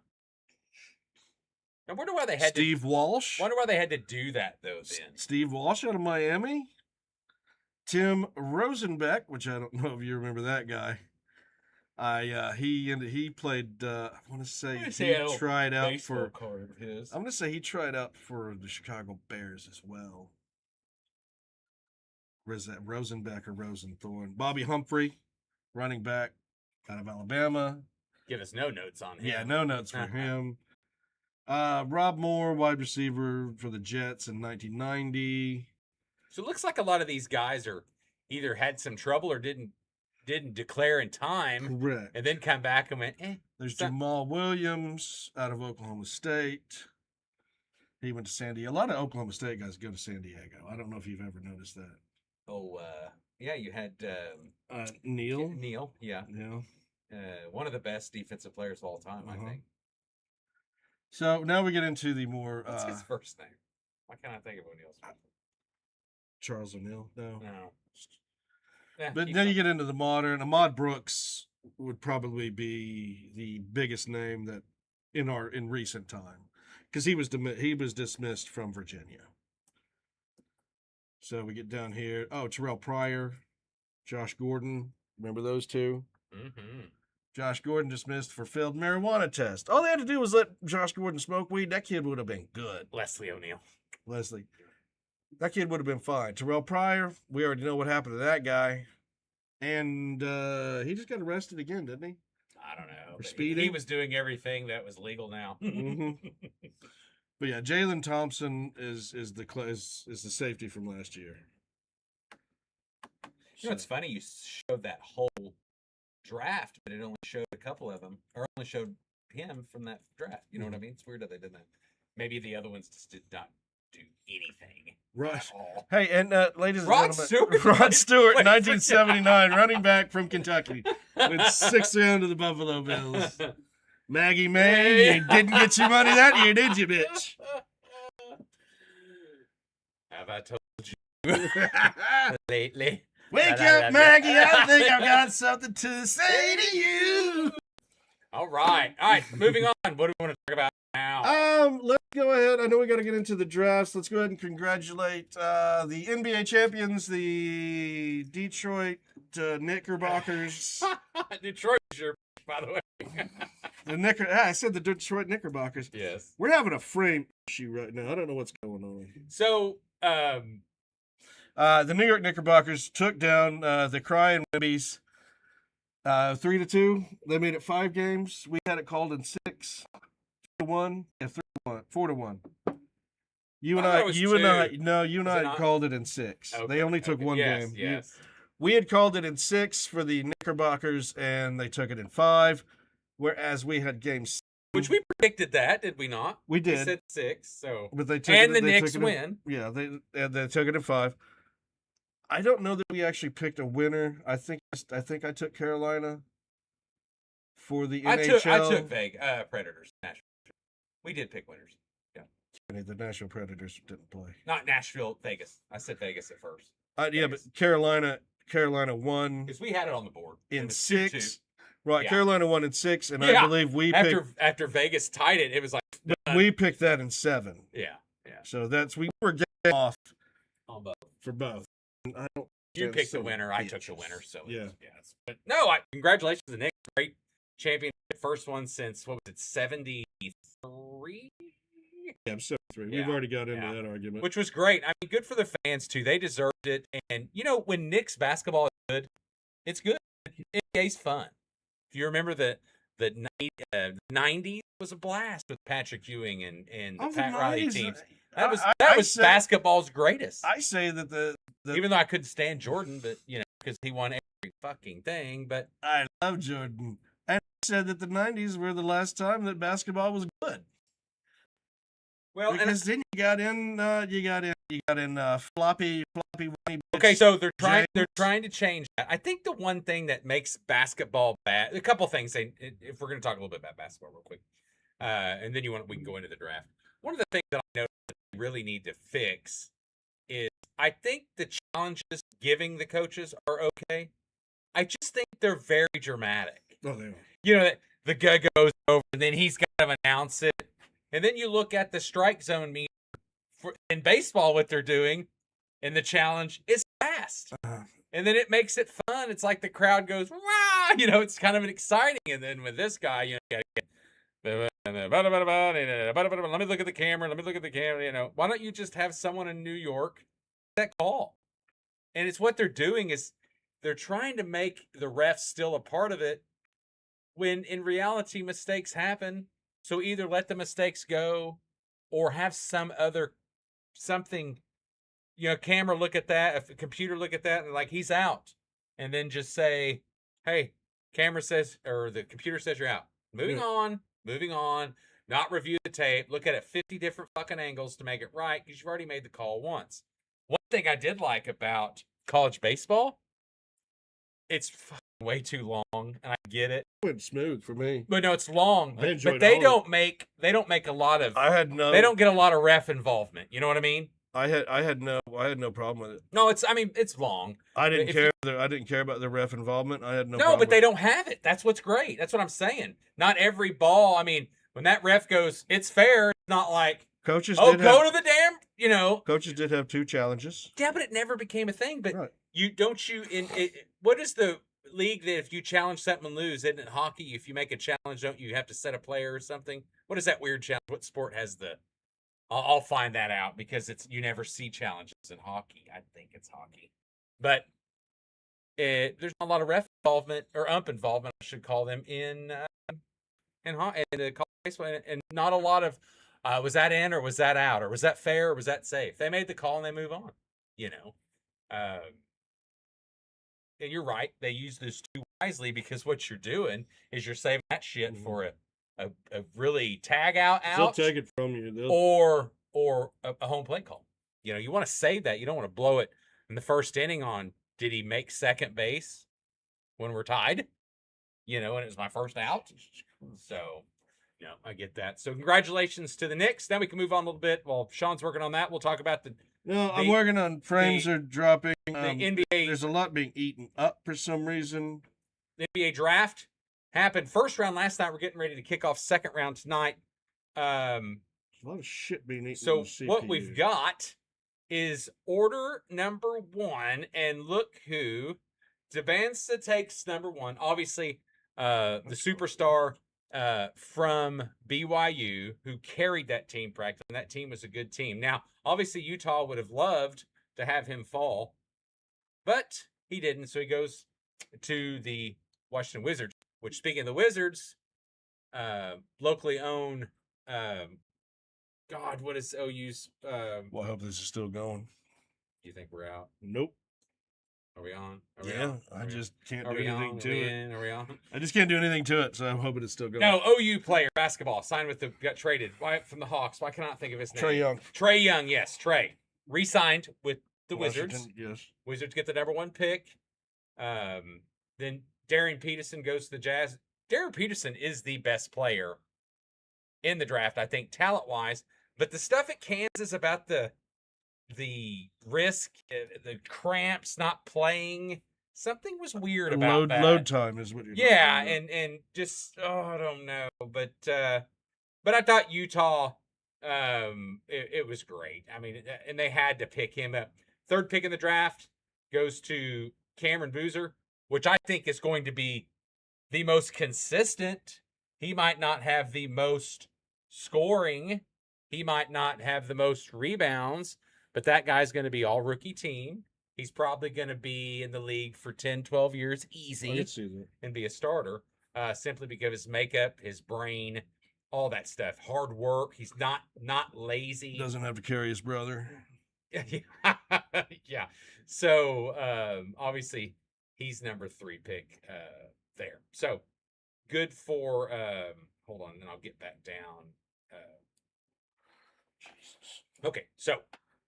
I wonder why they had Steve Walsh. Wonder why they had to do that though. Then Steve Walsh out of Miami. Tim Rosenbeck, which I don't know if you remember that guy. He played. I want to say he tried out for. Card of his. I'm going to say he tried out for the Chicago Bears as well. Or is that Rosenbeck or Rosenthorn? Bobby Humphrey, running back out of Alabama. Give us no notes on him. Yeah, no notes for him. Rob Moore, wide receiver for the Jets in 1990. So it looks like a lot of these guys are either had some trouble or didn't declare in time. Correct. And then come back and went, There's Jamal Williams out of Oklahoma State. He went to San Diego. A lot of Oklahoma State guys go to San Diego. I don't know if you've ever noticed that. Oh, yeah, you had Neil. Neil, yeah. Yeah. One of the best defensive players of all time, I think. So now we get into the more... What's his first name? Why can't I think of O'Neill's first name? Charles O'Neill? No. Yeah, but then you get into the modern. Ahmad Brooks would probably be the biggest name that in recent time, because he was dismissed from Virginia. So we get down here. Oh, Terrell Pryor, Josh Gordon. Remember those two? Mm-hmm. Josh Gordon dismissed for failed marijuana test. All they had to do was let Josh Gordon smoke weed. That kid would have been good. Leslie O'Neal. That kid would have been fine. Terrell Pryor, we already know what happened to that guy. And he just got arrested again, didn't he? I don't know. For speeding? He was doing everything that was legal now. Mm-hmm. But yeah, Jalen Thompson is the safety from last year. You know, it's funny you showed that whole draft, but it only showed a couple of them, or only showed him from that draft. You know what I mean? It's weird that they did that. Maybe the other ones just did not do anything. Right. Hey, and ladies and Rod gentlemen, Stewart, Rod Stewart, 1979, running back from Kentucky, went 6th round of the Buffalo Bills. Maggie May, you didn't get your money that year, did you, bitch? Have I told you lately? Wake up, Maggie, I think I've got something to say to you. All right, moving on. What do we want to talk about now? Let's go ahead. I know we got to get into the drafts. Let's go ahead and congratulate the NBA champions, the Detroit Knickerbockers. Detroit, sure, by the way. I said the Detroit Knickerbockers. Yes. We're having a frame issue right now. I don't know what's going on. So, the New York Knickerbockers took down the Crying Wimbies 3-2. They made it 5 games. We had it called in 6. 4-1. Yeah, 3-1. 4-1. You and I thought it I, was you and I, two. no, you and Was it I not? called it in 6. Okay, They only took okay. one Yes, game. Yes. We had called it in 6 for the Knickerbockers, and they took it in 5. Whereas we had games, Which we predicted that, did we not? we We did, said 6, so. but they took And it. the They Knicks took it in, win. yeah, they took it in 5. I don't know that we actually picked a winner. I think I took Carolina for the NHL. I took Predators. Nashville. We did pick winners. Yeah. The Nashville Predators didn't play. Not Nashville, Vegas. I said Vegas at first. Yeah, but Vegas. Carolina won Because we had it on the board. in It was 6. 2-2. Right, Yeah. Carolina won in 6, and Yeah. I believe we picked After Vegas tied it, it was like done. we picked that in 7. Yeah. So we were getting off On both. for both. And I don't. You that's picked the so winner. I bitches. took the winner. So Yeah. Yes. But no, congratulations to the Knicks. Great championship. First one since what was it, 73? Yeah, I'm 73. Yeah. We've already got into Yeah. that argument. Which was great. I mean, good for the fans too. They deserved it. And you know, when Knicks basketball is good, it's good. NBA's fun. If you remember the 90s was a blast with Patrick Ewing and the Of Pat the Riley 90s, teams. I That was say- basketball's greatest. I say that the Even though I couldn't stand Jordan, but you know, because he won every fucking thing. But I love Jordan. And I said that the 90s were the last time that basketball was good. well, Because then you got in floppy whiny okay, bitch. so they're trying James. to change that. I think the one thing that makes basketball bad, a couple things. If we're going to talk a little bit about basketball real quick, and then we can go into the draft. One of the things that I know that they really need to fix is I think the challenges giving the coaches are okay. I just think they're very dramatic. Oh, they are. You know, the guy goes over, and then he's got to announce it. And then you look at the strike zone meter in baseball, what they're doing, and the challenge is fast. And then it makes it fun. It's like the crowd goes, "Rah!" You know, it's kind of exciting. And then with this guy, you know, let me look at the camera. Let me look at the camera. You know, why don't you just have someone in New York that call? And it's what they're doing is they're trying to make the refs still a part of it when in reality mistakes happen. So either let the mistakes go or have something, you know, camera look at that, if a computer look at that and like he's out. And then just say, hey, camera says, or the computer says you're out. Moving on, not review the tape, look at it 50 different fucking angles to make it right because you've already made the call once. One thing I did like about college baseball, it's fucking way too long, and I get it. It went smooth for me. But no, it's long. I enjoyed But they all of don't make a lot of they don't get a lot of ref involvement. You know what I mean? I had no problem with it. No, it's long. I didn't If care. I didn't care about the ref involvement. I had no. No, problem but they with don't have it. That's what's great. That's what I'm saying. Not every ball. I mean, when that ref goes, it's fair. It's not like, Coaches. oh, did go have, to the damn. You know. Coaches did have 2 challenges. Yeah, but it never became a thing. But Right. what is the league that if you challenge something and lose? Isn't it hockey? If you make a challenge, don't you have to set a player or something? What is that weird challenge? What sport has the? I'll find that out because you never see challenges in hockey. I think it's hockey, but there's not a lot of ref involvement or ump involvement, I should call them in college baseball, and not a lot of was that in or was that out or was that fair or was that safe? They made the call and they move on. You know, and you're right. They use this too wisely because what you're doing is you're saving that shit for a really tag out They'll take it from you. or a home plate call. You know, you want to save that. You don't want to blow it in the first inning on did he make second base when we're tied? You know, and it was my first out. So, you know, I get that. So congratulations to the Knicks. Then we can move on a little bit. While Sean's working on that, we'll talk about I'm working on frames are dropping. the NBA. There's a lot being eaten up for some reason. The NBA draft happened first round last night. We're getting ready to kick off second round tonight. There's a lot of shit being eaten. So on the what CPU. we've got is order number 1, and look who Debansa takes number 1. Obviously, the superstar from BYU who carried that team practically, and that team was a good team. Now, obviously, Utah would have loved to have him fall, but he didn't. So he goes to the Washington Wizards. Which, speaking of the Wizards, locally owned God, what is OU's? Well, I hope this is still going. Do you think we're out? Nope. Are we on? Are we Yeah, on? I just can't Are do we anything on? to Are we it. in? Are we on? I just can't do anything to it, so I'm hoping it's still going. No, OU player, basketball, signed with got traded. Why from the Hawks? Why cannot I think of his name? Trae Young. Trae Young, yes, Trae. Re-signed with the Washington, Wizards. yes. Wizards get the number 1 pick. Then Darren Peterson goes to the Jazz. Darren Peterson is the best player in the draft, I think, talent-wise. But the stuff at Kansas about the risk, the cramps, not playing, something was weird about that. Load time is what you're talking Yeah, about. and just I don't know, but I thought Utah, it was great. I mean, and they had to pick him up. 3rd pick in the draft goes to Cameron Boozer, which I think is going to be the most consistent. He might not have the most scoring. He might not have the most rebounds, but that guy's going to be all rookie team. He's probably going to be in the league for 10, 12 years easy and be a starter simply because of his makeup, his brain, all that stuff. Hard work. He's not lazy. Doesn't have to carry his brother. Yeah. So, obviously, he's number 3 pick there. So, good for hold on, then I'll get back down. Okay, so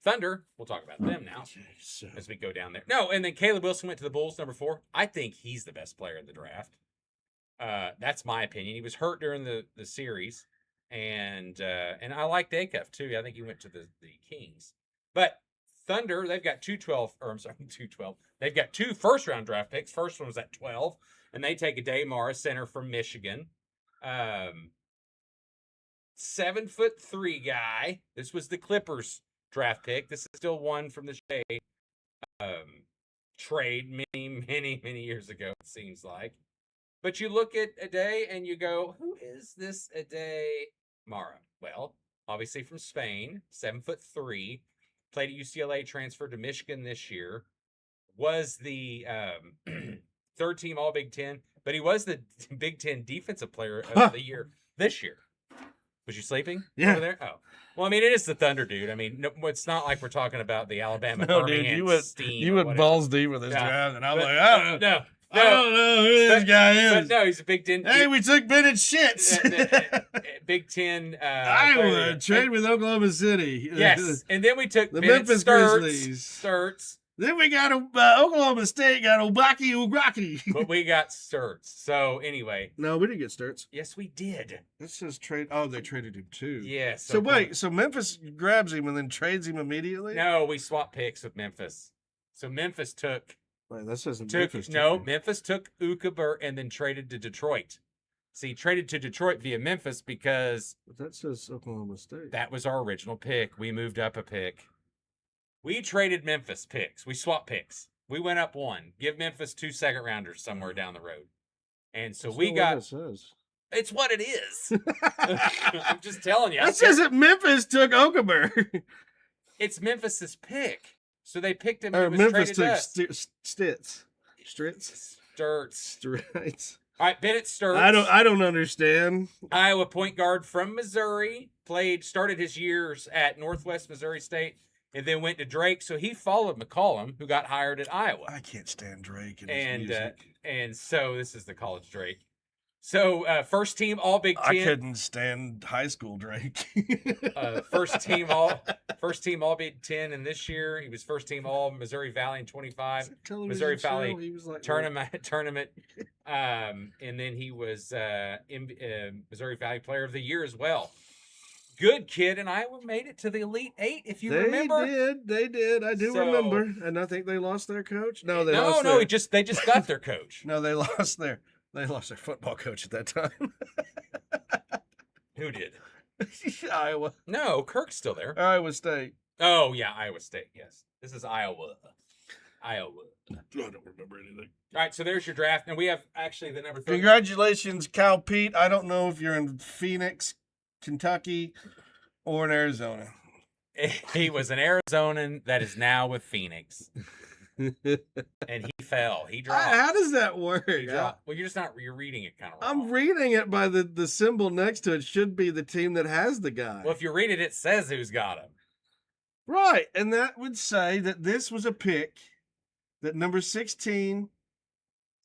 Thunder, we'll talk about them now as we go down there. No, and then Caleb Wilson went to the Bulls, number 4. I think he's the best player in the draft. That's my opinion. He was hurt during the series, and I like Dacuff too. I think he went to the Kings. But Thunder, they've got 212. They've got 2 first-round draft picks. First one was at 12, and they take a Damar, a center from Michigan. 7'3" guy. This was the Clippers draft pick. This is still one from the Shea trade many years ago, it seems like. But you look at Ade and you go, who is this Ade Mara? Well, obviously from Spain, 7'3", played at UCLA, transferred to Michigan this year, was the 3rd team All Big Ten, but he was the Big Ten Defensive Player of the Year this year. Was you sleeping over there? Oh. Well, I mean, it is the Thunder, dude. I mean, no, it's not like we're talking about the Alabama. No, dude, you went balls deep with this draft, and I'm like, I don't know who this guy is. But no, he's a Big Ten. Hey, we took Bennett shits. Big Ten. Iowa, trade with Oklahoma City. Yes, and then we took the Bennett Memphis Grizzlies. Sturts. Then we got Oklahoma State got Obaki Ugraki. But we got Sturts. So anyway. No, we didn't get Sturts. Yes, we did. This says trade. Oh, they traded him too. Yes. So wait, so Memphis grabs him and then trades him immediately? No, we swapped picks with Memphis. So Memphis took. Wait, that says Memphis took Ukaber and then traded to Detroit. See, traded to Detroit via Memphis because. But that says Oklahoma State. That was our original pick. We moved up a pick. We traded Memphis picks. We swapped picks. We went up 1. Give Memphis 2 second-rounders somewhere down the road. And so we got... What it says. It's what it is. I'm just telling you. That says that Memphis took Okaber. It's Memphis's pick. So they picked him Or and it was Memphis traded took Stitz. Sturts. Right. All right, Bennett Sturts. I don't understand. Iowa point guard from Missouri. Started his years at Northwest Missouri State. And then went to Drake, so he followed McCollum, who got hired at Iowa. I can't stand Drake and his music. And so this is the college Drake. So first team All Big Ten. I couldn't stand high school Drake. First team All Big Ten, and this year he was first team All Missouri Valley in 25. Missouri Valley like tournament. And then he was Missouri Valley Player of the Year as well. Good kid, and Iowa made it to the Elite 8, if you remember. They did. I do remember. And I think they lost their coach. No, they just got their coach. No, they lost their football coach at that time. Who did? Iowa. No, Kirk's still there. Iowa State. Oh, yeah, Iowa State, yes. This is Iowa. I don't remember anything. All right, so there's your draft. And we have actually the number 30. Congratulations, Cal Pete. I don't know if you're in Phoenix, Kentucky, or in Arizona. He was an Arizonan that is now with Phoenix. and he fell. He dropped. How does that work? He dropped. Well, you're reading it kind of wrong. I'm reading it by the symbol next to it. Should be the team that has the guy. Well, if you read it, it says who's got him. Right, and that would say that this was a pick that number 16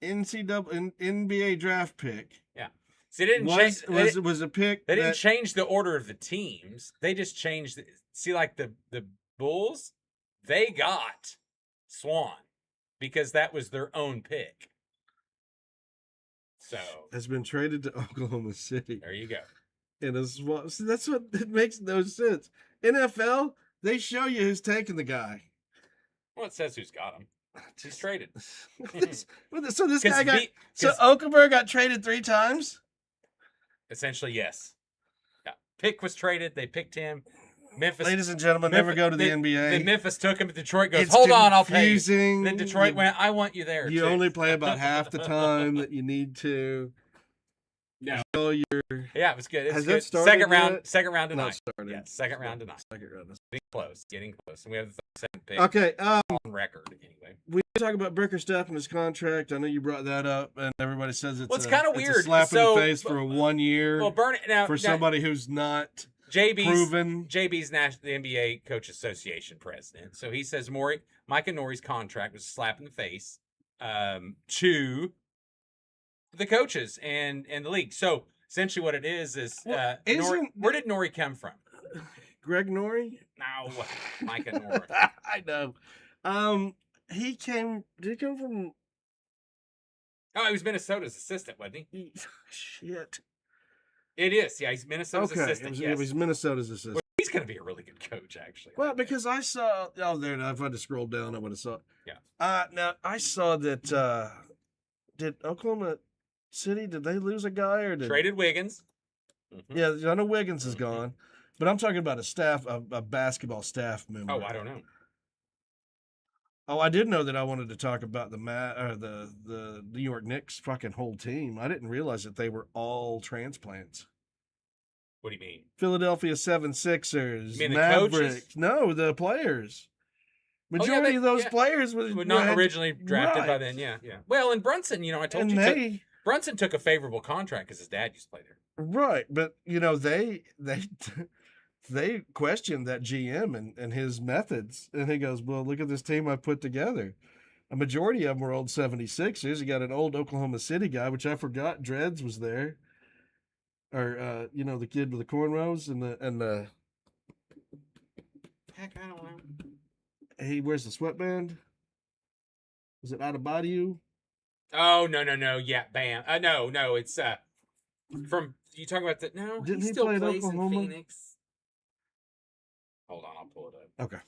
NBA draft pick. Yeah. See, they didn't change. Was a pick. They didn't change the order of the teams. They just changed. See, like the Bulls, they got Swan because that was their own pick. So has been traded to Oklahoma City. There you go. And see, that's what it makes no sense. NFL, they show you who's taking the guy. Well, it says who's got him. He's traded. So this guy got. So Okafor got traded 3 times. Essentially, yes. Yeah. Pick was traded. They picked him. Memphis, ladies and gentlemen, never go to the NBA. Then Memphis took him. Detroit goes, hold on, I'll pay you. Then Detroit went, I want you there. You only play about half the time that you need to. No. Yeah, it was good. It's Has good. that started Second round tonight. Not started. Yeah, second round tonight. Second round. Getting close. And we have the 37th pick. Okay. On record, anyway. We talk about Bickerstaff and his contract. I know you brought that up, and everybody says it's kind of weird. It's a slap in the face for 1 year. Well, burn it now for somebody who's not proven. JB's the NBA Coach Association president. So he says Micah Nori's contract was a slap in the face to the coaches and the league. So essentially, what it is where did Nori come from? Greg Nori? No, Micah Nori. I know. He came. Did he come from? Oh, he was Minnesota's assistant, wasn't he? Shit. It is. Yeah, he's Minnesota's assistant. Yes, he's Minnesota's assistant. Well, he's going to be a really good coach, actually. Well, because I saw. Oh, there. If I had to scroll down, I would have saw. Yeah. Now I saw that. Did Oklahoma City? Did they lose a guy or traded Wiggins? Mm-hmm. Yeah, I know Wiggins is gone, but I'm talking about a basketball staff member. Oh, I don't know. Oh, I did know that I wanted to talk about the New York Knicks fucking whole team. I didn't realize that they were all transplants. What do you mean? Philadelphia 76ers, you mean Mavericks. The coaches? No, the players. Majority of those players were not originally drafted by then. Yeah. Well, and Brunson, I told you, Brunson took a favorable contract because his dad used to play there. Right, but they questioned that GM and his methods. And he goes, well, look at this team I put together. A majority of them were old 76ers. You got an old Oklahoma City guy, which I forgot Dreads was there. Or, the kid with the cornrows and the heck, I don't know. He wears the sweatband. Is it out of body you? Oh, no. Yeah, bam. No, it's from you talking about that? No, didn't he still play plays in Oklahoma? Phoenix. Hold on, I'll pull it up. Okay.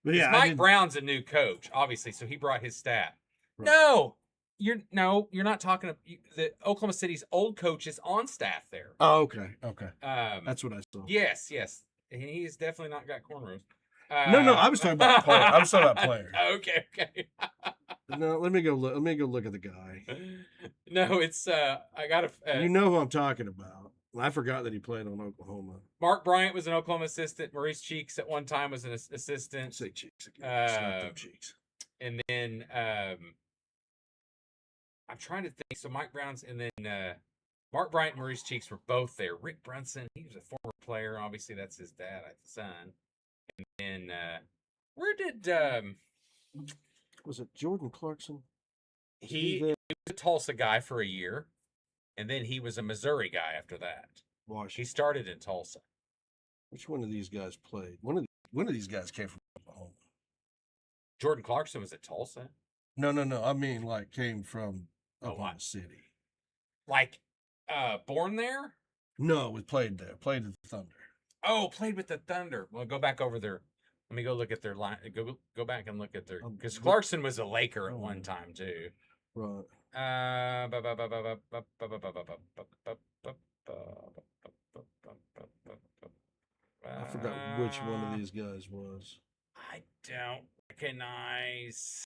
But yeah, Mike Brown's a new coach, obviously, so he brought his staff. Right. No, you're not talking. The Oklahoma City's old coach is on staff there. Oh, okay. That's what I saw. Yes, and he's definitely not got cornrows. No, I was talking about players. I was talking about players. Okay. No, let me go look at the guy. No, it's I got to. You know who I'm talking about. I forgot that he played on Oklahoma. Mark Bryant was an Oklahoma assistant. Maurice Cheeks at one time was an assistant. Say Cheeks again. Cheeks. And then I'm trying to think. So Mike Brown's, and then Mark Bryant and Maurice Cheeks were both there. Rick Brunson, he was a former player. Obviously, that's his dad, son. And then where did was it Jordan Clarkson? He was a Tulsa guy for a year, and then he was a Missouri guy after that. Washington. He started in Tulsa. Which one of these guys played? One of these guys came from Oklahoma. Jordan Clarkson was at Tulsa. No. I mean, came from Oklahoma City. Born there? No, we played there. Played at the Thunder. Oh, played with the Thunder. Well, go back over there. Let me go look at their line. Go back and look at their, because Clarkson was a Laker at one time too. Right. I forgot which one of these guys was. I don't recognize.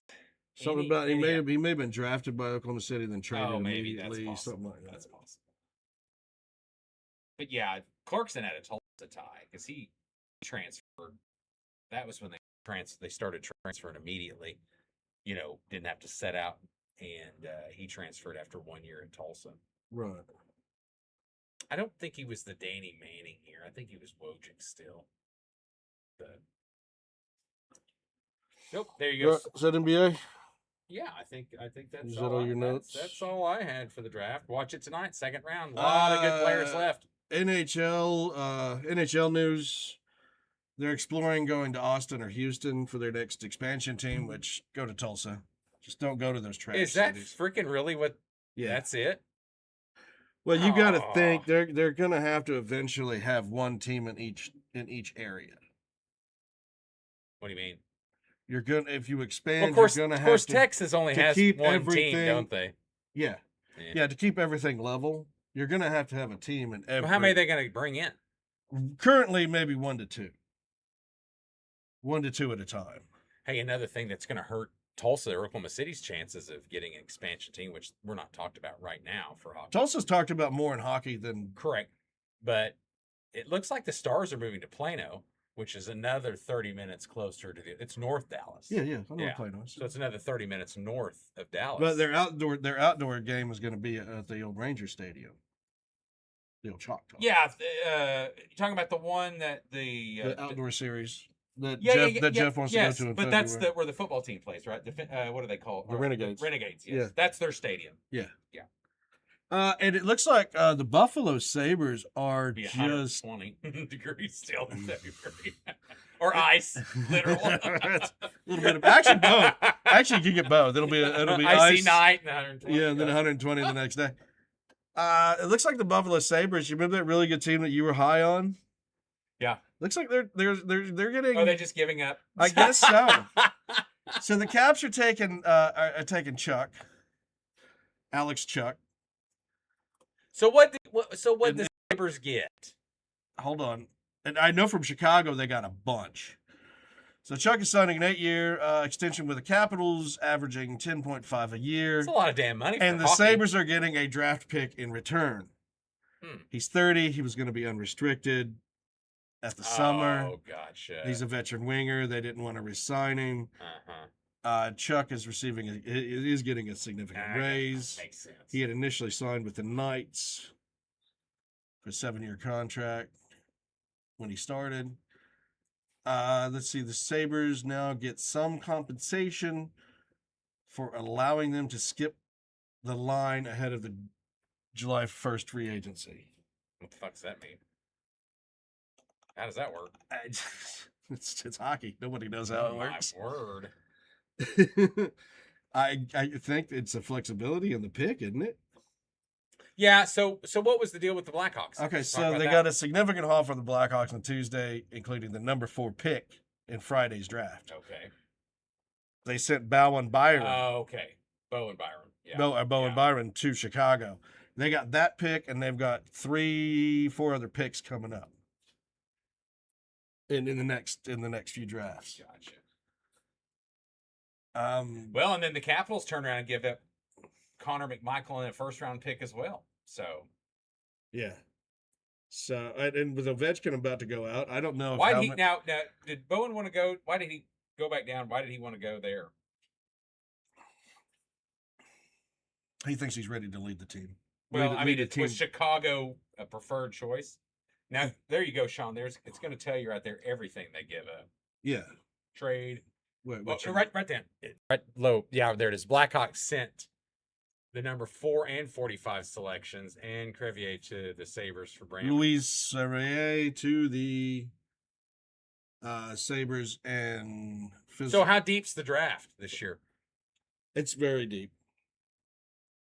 Something about he may have been drafted by Oklahoma City, then traded maybe immediately. That's something like that. That's possible. But yeah, Clarkson had a Tulsa tie because he transferred. That was when they started transferring immediately. didn't have to set out, and he transferred after 1 year at Tulsa. Right. I don't think he was the Danny Manning here. I think he was Wojcik still. But nope, there you go. Is that NBA? Yeah, I think that's Is that all your notes? That's all I had for the draft. Watch it tonight, second round. A lot of good players left. NHL news. They're exploring going to Austin or Houston for their next expansion team, which go to Tulsa. Just don't go to those trash Is that cities. freaking really what? Yeah. That's it? Well, you got to think they're going to have to eventually have one team in each area. What do you mean? You're going if you expand. Well, of course, you're going to have to Texas only has keep one everything, team, don't they? Yeah. Yeah, to keep everything level, you're going to have a team in every. Well, how many are they going to bring in? Currently, maybe 1 to 2. 1 to 2 at a time. Hey, another thing that's going to hurt Tulsa or Oklahoma City's chances of getting an expansion team, which we're not talked about right now for hockey. Tulsa's talked about more in hockey than correct, but it looks like the Stars are moving to Plano, which is another 30 minutes closer to it's North Dallas. Yeah, I know what Plano is. So it's another 30 minutes north of Dallas. But their outdoor game is going to be at the old Ranger Stadium, the old Choctaw. Yeah, you're talking about the one that the outdoor series that Jeff wants to go to in but February. that's where the football team plays, right? What do they call it? The Renegades. Renegades, yes. Yeah. That's their stadium. Yeah. Yeah. And it looks like the Buffalo Sabres are Be just 120 degrees still in February. Or ice, literal. a little bit of actually both. Actually, you can get both. It'll be icy ice night and 120. Yeah, and then 120 the next day. It looks like the Buffalo Sabres. You remember that really good team that you were high on? Yeah. Looks like they're getting. Are they just giving up? I guess so. So the Caps are taking Chuck, Alex Chuck. So what did the Sabres get? Hold on, and I know from Chicago they got a bunch. So Chuck is signing an 8-year extension with the Capitals, averaging 10.5 a year. That's a lot of damn money. And the hockey. Sabres are getting a draft pick in return. He's 30. He was going to be unrestricted at the summer. Oh, gotcha. He's a veteran winger. They didn't want to re-sign him. Chuck is getting a significant raise. Makes sense. He had initially signed with the Knights for a 7-year contract when he started. Let's see. The Sabres now get some compensation for allowing them to skip the line ahead of the July 1st free agency. What the fuck does that mean? How does that work? It's hockey. Nobody knows how it works. My word. I think it's a flexibility in the pick, isn't it? Yeah. So what was the deal with the Blackhawks? Okay, so they got a significant haul for the Blackhawks on Tuesday, including the number 4 pick in Friday's draft. Okay. They sent Bowen Byron. Oh, okay. Bowen Byron. Yeah. Bowen Byron to Chicago. They got that pick, and they've got 3-4 other picks coming up in the next few drafts. Gotcha. Well, and then the Capitals turn around and give up Connor McMichael in a first-round pick as well. So, yeah. So, and with Ovechkin about to go out, I don't know. Now did Bowen want to go? Why did he go back down? Why did he want to go there? He thinks he's ready to lead the team. Well, was Chicago a preferred choice? Now, there you go, Sean. It's going to tell you right there everything they give up. Yeah. Trade. Wait, right then. Right low. Yeah, there it is. Blackhawks sent the number 4 and 45 selections and Crevier to the Sabres for Brandon. Luis Serrier to the Sabres and So how deep's the draft this year? It's very deep.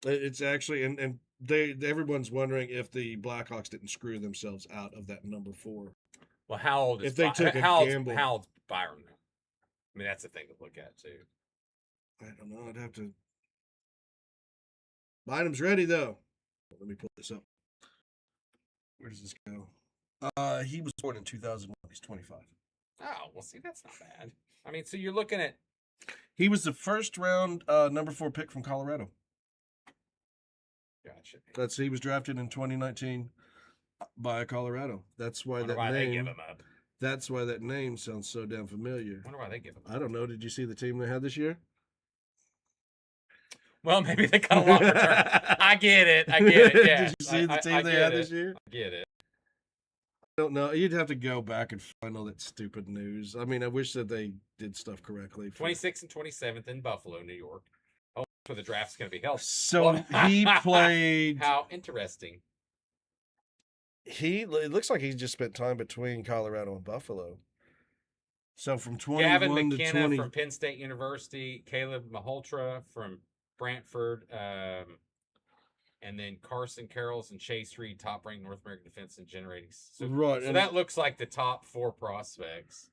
It's actually and everyone's wondering if the Blackhawks didn't screw themselves out of that number 4. Well, how old is how old's Byron? I mean, that's the thing to look at too. I don't know. I'd have to. Bynum's ready though. Let me pull this up. Where does this go? He was born in 2001. He's 25. Oh, well, see, that's not bad. I mean, so you're looking at. He was the first round number 4 pick from Colorado. Gotcha. He was drafted in 2019 by Colorado. That's why they give him up. That's why that name sounds so damn familiar. I wonder why they give him up. I don't know. Did you see the team they had this year? Well, maybe they got a lot of return. I get it. Yeah. Did you see the team they had this year? I get it. I don't know. You'd have to go back and find all that stupid news. I mean, I wish that they did stuff correctly. 26th and 27th in Buffalo, New York. Oh, that's where the draft's going to be held. So he played. How interesting. It looks like he just spent time between Colorado and Buffalo. So from 21 Gavin to McKenna 20. from Penn State University, Caleb Malhotra from Brantford, and then Carson Carrolls and Chase Reed, top-ranked North American defense and generating. So that looks like the top 4 prospects.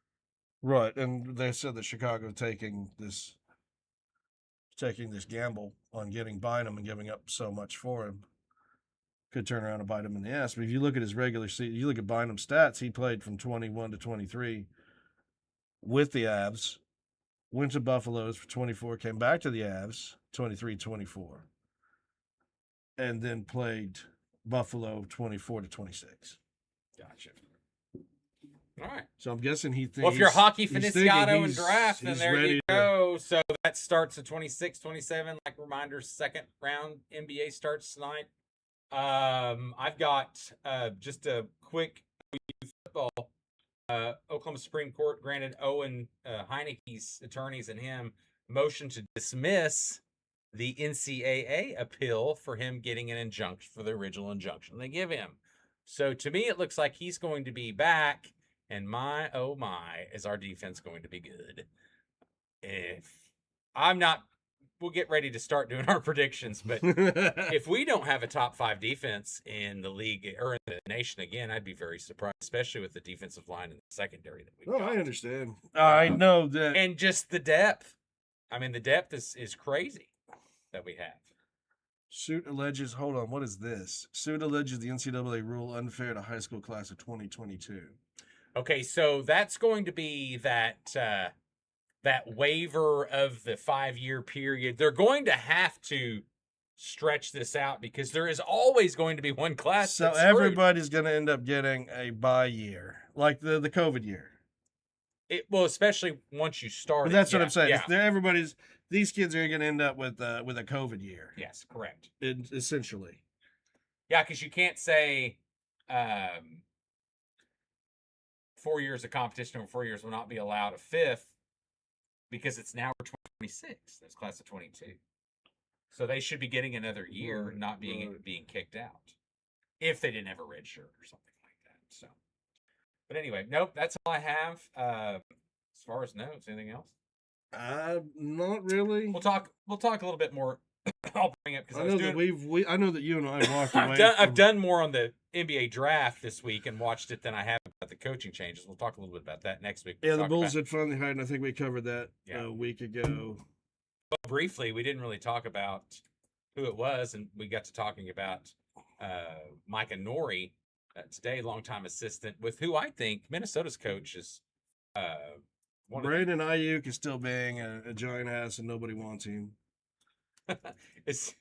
Right, and they said that Chicago taking this gamble on getting Bynum and giving up so much for him could turn around and bite him in the ass. But if you look at his regular season, you look at Bynum's stats, he played from 21 to 23 with the Avs, went to Buffalo's for 24, came back to the Avs, 23-24, and then played Buffalo 24 to 26. Gotcha. All right. So I'm guessing he thinks. Well, if you're hockey aficionado and draft, then he's there ready you go. So that starts at 26, 27. Like reminder, second round NBA starts tonight. I've got just a quick football. Oklahoma Supreme Court granted Owen Heineke's attorneys and him motion to dismiss the NCAA appeal for him getting an injunction for the original injunction they give him. So to me, it looks like he's going to be back, and my, oh my, is our defense going to be good. If I'm not, we'll get ready to start doing our predictions, but if we don't have a top 5 defense in the league or in the nation again, I'd be very surprised, especially with the defensive line and the secondary that we've got. I understand. I know that. And just the depth. I mean, the depth is crazy that we have. Suit alleges, hold on, what is this? Suit alleges the NCAA rule unfair to high school class of 2022. Okay, so that's going to be that waiver of the 5-year period. They're going to have to stretch this out because there is always going to be one class. So everybody's going to end up getting a bye year, like the COVID year. Well, especially once you start. But that's what I'm saying. Yeah. These kids are going to end up with a COVID year. Yes, correct. Essentially. Yeah, because you can't say 4 years of competition over 4 years will not be allowed a fifth because it's now 2026. That's class of 22. So they should be getting another year, not being kicked out if they didn't have a red shirt or something like that. So, but anyway, nope, that's all I have. As far as notes, anything else? Not really. We'll talk a little bit more. I'll bring it because I know that you and I walked away. I've done more on the NBA draft this week and watched it than I have about the coaching changes. We'll talk a little bit about that next week. Yeah, the Bulls had finally hired, and I think we covered that a week ago. But briefly, we didn't really talk about who it was, and we got to talking about Micah Nori today, longtime assistant, with who I think Minnesota's coach is. Brandon Ayuk is still being a giant ass, and nobody wants him. He's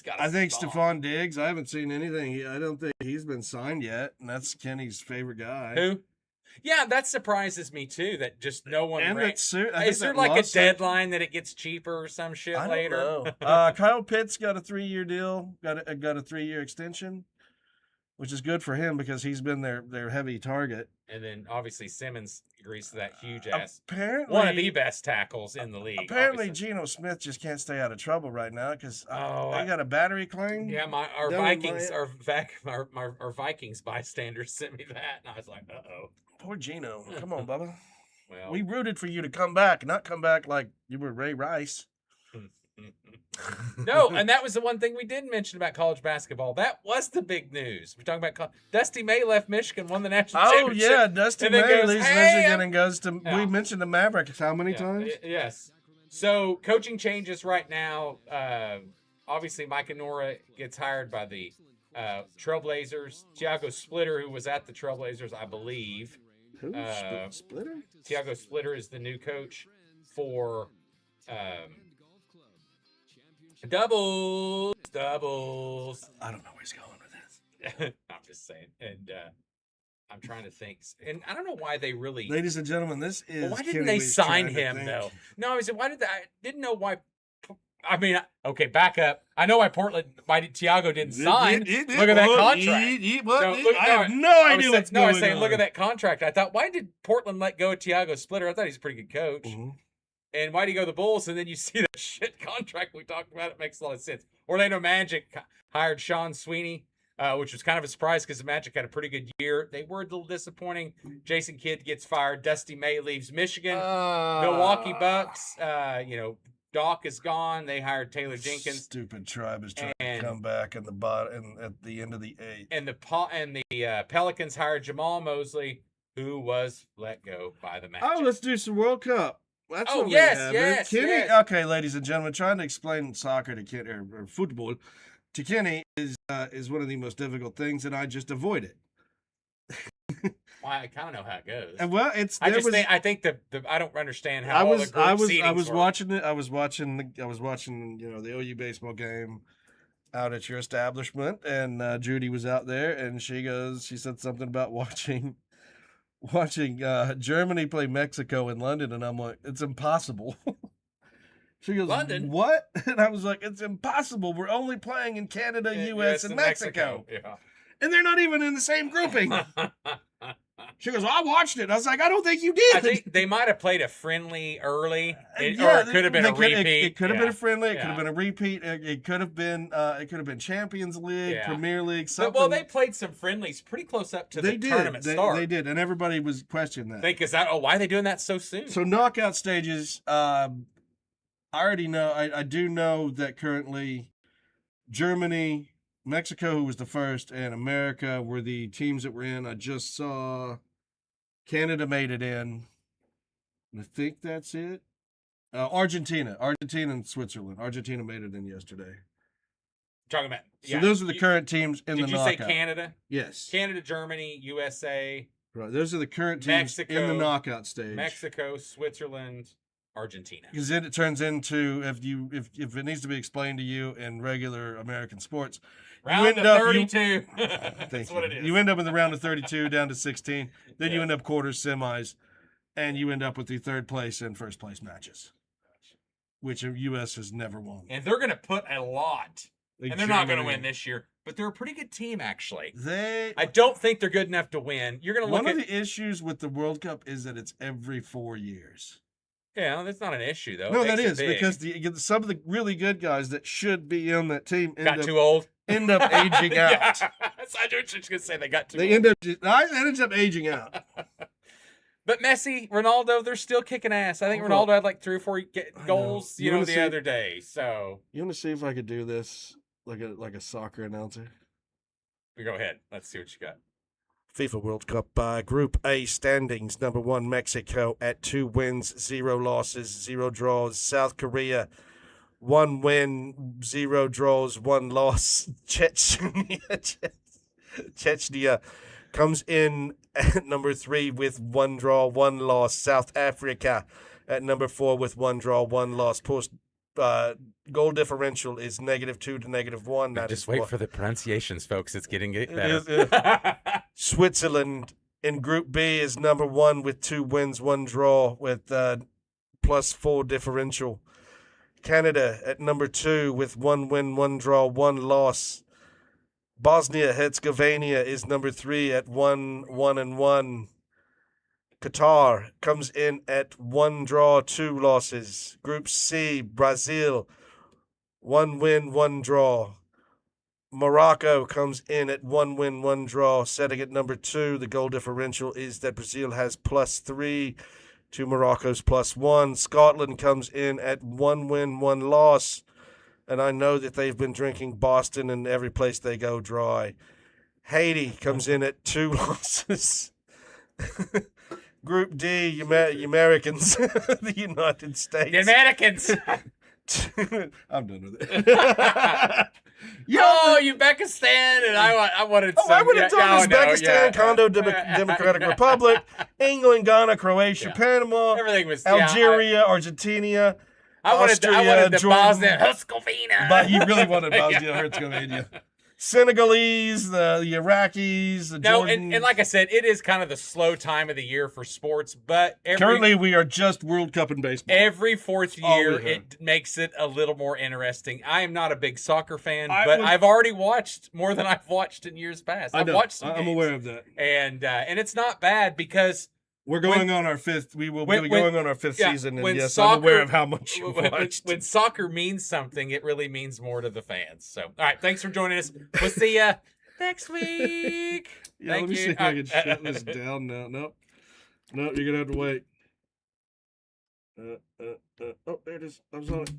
got. I think Stephon Diggs. I haven't seen anything. I don't think he's been signed yet, and that's Kenny's favorite guy. Who? Yeah, that surprises me too. That just no one. And is there like a deadline that it gets cheaper or some shit later? Don't know. Kyle Pitts got a 3-year deal. Got a 3-year extension, which is good for him because he's been their heavy target. And then obviously Simmons agrees to that huge ass. Apparently, one of the best tackles in the league. Apparently, Geno Smith just can't stay out of trouble right now because I got a battery claim. Yeah, our Vikings bystanders sent me that, and I was like, uh-oh. Poor Geno. Come on, Bubba. Well, we rooted for you to come back, not come back like you were Ray Rice. No, and that was the one thing we didn't mention about college basketball. That was the big news. We're talking about Dusty May left Michigan, won the national championship. Oh, yeah, Dusty May leaves Michigan and goes to – we mentioned the Mavericks how many times? Yes. So, coaching changes right now. Obviously, Micah Nora gets hired by the Trailblazers. Tiago Splitter, who was at the Trailblazers, I believe. Who? Splitter? Tiago Splitter is the new coach for Doubles. I don't know where he's going with this. I'm just saying. And I'm trying to think. And I don't know why they really. Ladies and gentlemen, this is. Why didn't they sign him, though? No, I said, why did they? I didn't know why I mean, okay, back up. I know why Thiago didn't sign. It Look at that contract. I have no idea what's going on. I was saying, look at that contract. I thought, why did Portland let go of Thiago Splitter? I thought he's a pretty good coach. Mm-hmm. And why did he go to the Bulls? And then you see that shit contract we talked about. It makes a lot of sense. Orlando Magic hired Sean Sweeney, which was kind of a surprise because the Magic had a pretty good year. They were a little disappointing. Jason Kidd gets fired. Dusty May leaves Michigan. Milwaukee Bucks, Doc is gone. They hired Taylor Jenkins. Stupid Tribe is trying to come back in the bottom at the end of the eighth. And the Pelicans hired Jamal Mosley, who was let go by the Magic. Oh, let's do some World Cup. That's what yes. Kenny, okay, ladies and gentlemen, trying to explain soccer to Kenny or football to Kenny is one of the most difficult things, and I just avoid it. Well, I kind of know how it goes. And well, I think I don't understand how I was work. watching it. I was watching the OU baseball game out at your establishment, and Judy was out there, and she said something about watching Germany play Mexico in London, and I'm like, it's impossible. She goes, London? What? And I was like, it's impossible. We're only playing in Canada, US, and Mexico. Yeah. And they're not even in the same grouping. She goes, I watched it. I was like, I don't think you did. I think they might have played a friendly early, or it could have been a repeat. It could have been a friendly. It could have been a repeat. It could have been. Champions League, Premier League. Something. Well, they played some friendlies pretty close up to the tournament start. They did, and everybody was questioning that. Why are they doing that so soon? So knockout stages. I already know. I do know that currently, Germany, Mexico, who was the first, and America were the teams that were in. I just saw Canada made it in. I think that's it. Argentina and Switzerland. Argentina made it in yesterday. Talking about. So those are the current teams in the knockout. Did you say Canada? Yes. Canada, Germany, USA. Right. Those are the current teams in the knockout stage. Mexico, Switzerland, Argentina. Because then it turns into if it needs to be explained to you in regular American sports. Round of 32. That's what it is. You end up in the round of 32 down to 16. Then you end up quarters, semis, and you end up with the third place and first place matches, which the U.S. has never won. And they're going to put a lot. And they're not going to win this year. But they're a pretty good team, actually. I don't think they're good enough to win. You're going to look One of the issues with the World Cup is that it's every 4 years. Yeah, that's not an issue, though. No, that is because some of the really good guys that should be on that team got too old. End up aging out. Yeah, I was just going to say they got too old. They ends up aging out. But Messi, Ronaldo, they're still kicking ass. I think Ronaldo had like 3 or 4 goals, the other day. So you want to see if I could do this like a soccer announcer? Go ahead. Let's see what you got. FIFA World Cup Group A standings. Number 1, Mexico at 2 wins, 0 losses, 0 draws. South Korea, 1 win, 0 draws, 1 loss. Chechnya comes in at number 3 with 1 draw, 1 loss. South Africa at number 4 with 1 draw, 1 loss. Post goal differential is -2 to -1. Just wait for the pronunciations, folks. It's getting better. Switzerland in Group B is number 1 with 2 wins, 1 draw with +4 differential. Canada at number 2 with 1 win, 1 draw, 1 loss. Bosnia-Herzegovina is number 3 at 1-1. Qatar comes in at 1 draw, 2 losses. Group C, Brazil, 1 win, 1 draw. Morocco comes in at 1 win, 1 draw, setting at number 2. The goal differential is that Brazil has +3 to Morocco's +1. Scotland comes in at 1 win, 1 loss. And I know that they've been drinking Boston and every place they go dry. Haiti comes in at 2 losses. Group D, you Americans, the United States. The Americans. I'm done with it. Uzbekistan, and I wanted some. I would have done Uzbekistan, Congo Democratic Republic, England, Ghana, Croatia, Panama, everything was Algeria, Argentina. I wanted the Bosnia-Herzegovina. But you really wanted Bosnia-Herzegovina. Senegalese, the Iraqis, the No, Jordan. and like I said, it is kind of the slow time of the year for sports, but currently we are just World Cup in baseball. Every fourth all year, we have. it makes it a little more interesting. I am not a big soccer fan, but I've already watched more than I've watched in years past. I've watched some I'm games. aware of that. And it's not bad because we're going on our fifth. We will be going on our fifth season, and yes, soccer, I'm aware of how much you've watched. When soccer means something, it really means more to the fans. So, all right, thanks for joining us. We'll see you next week. Let me see if I can shut this down now. Nope, you're gonna have to wait. Oh, there it is. I was on it.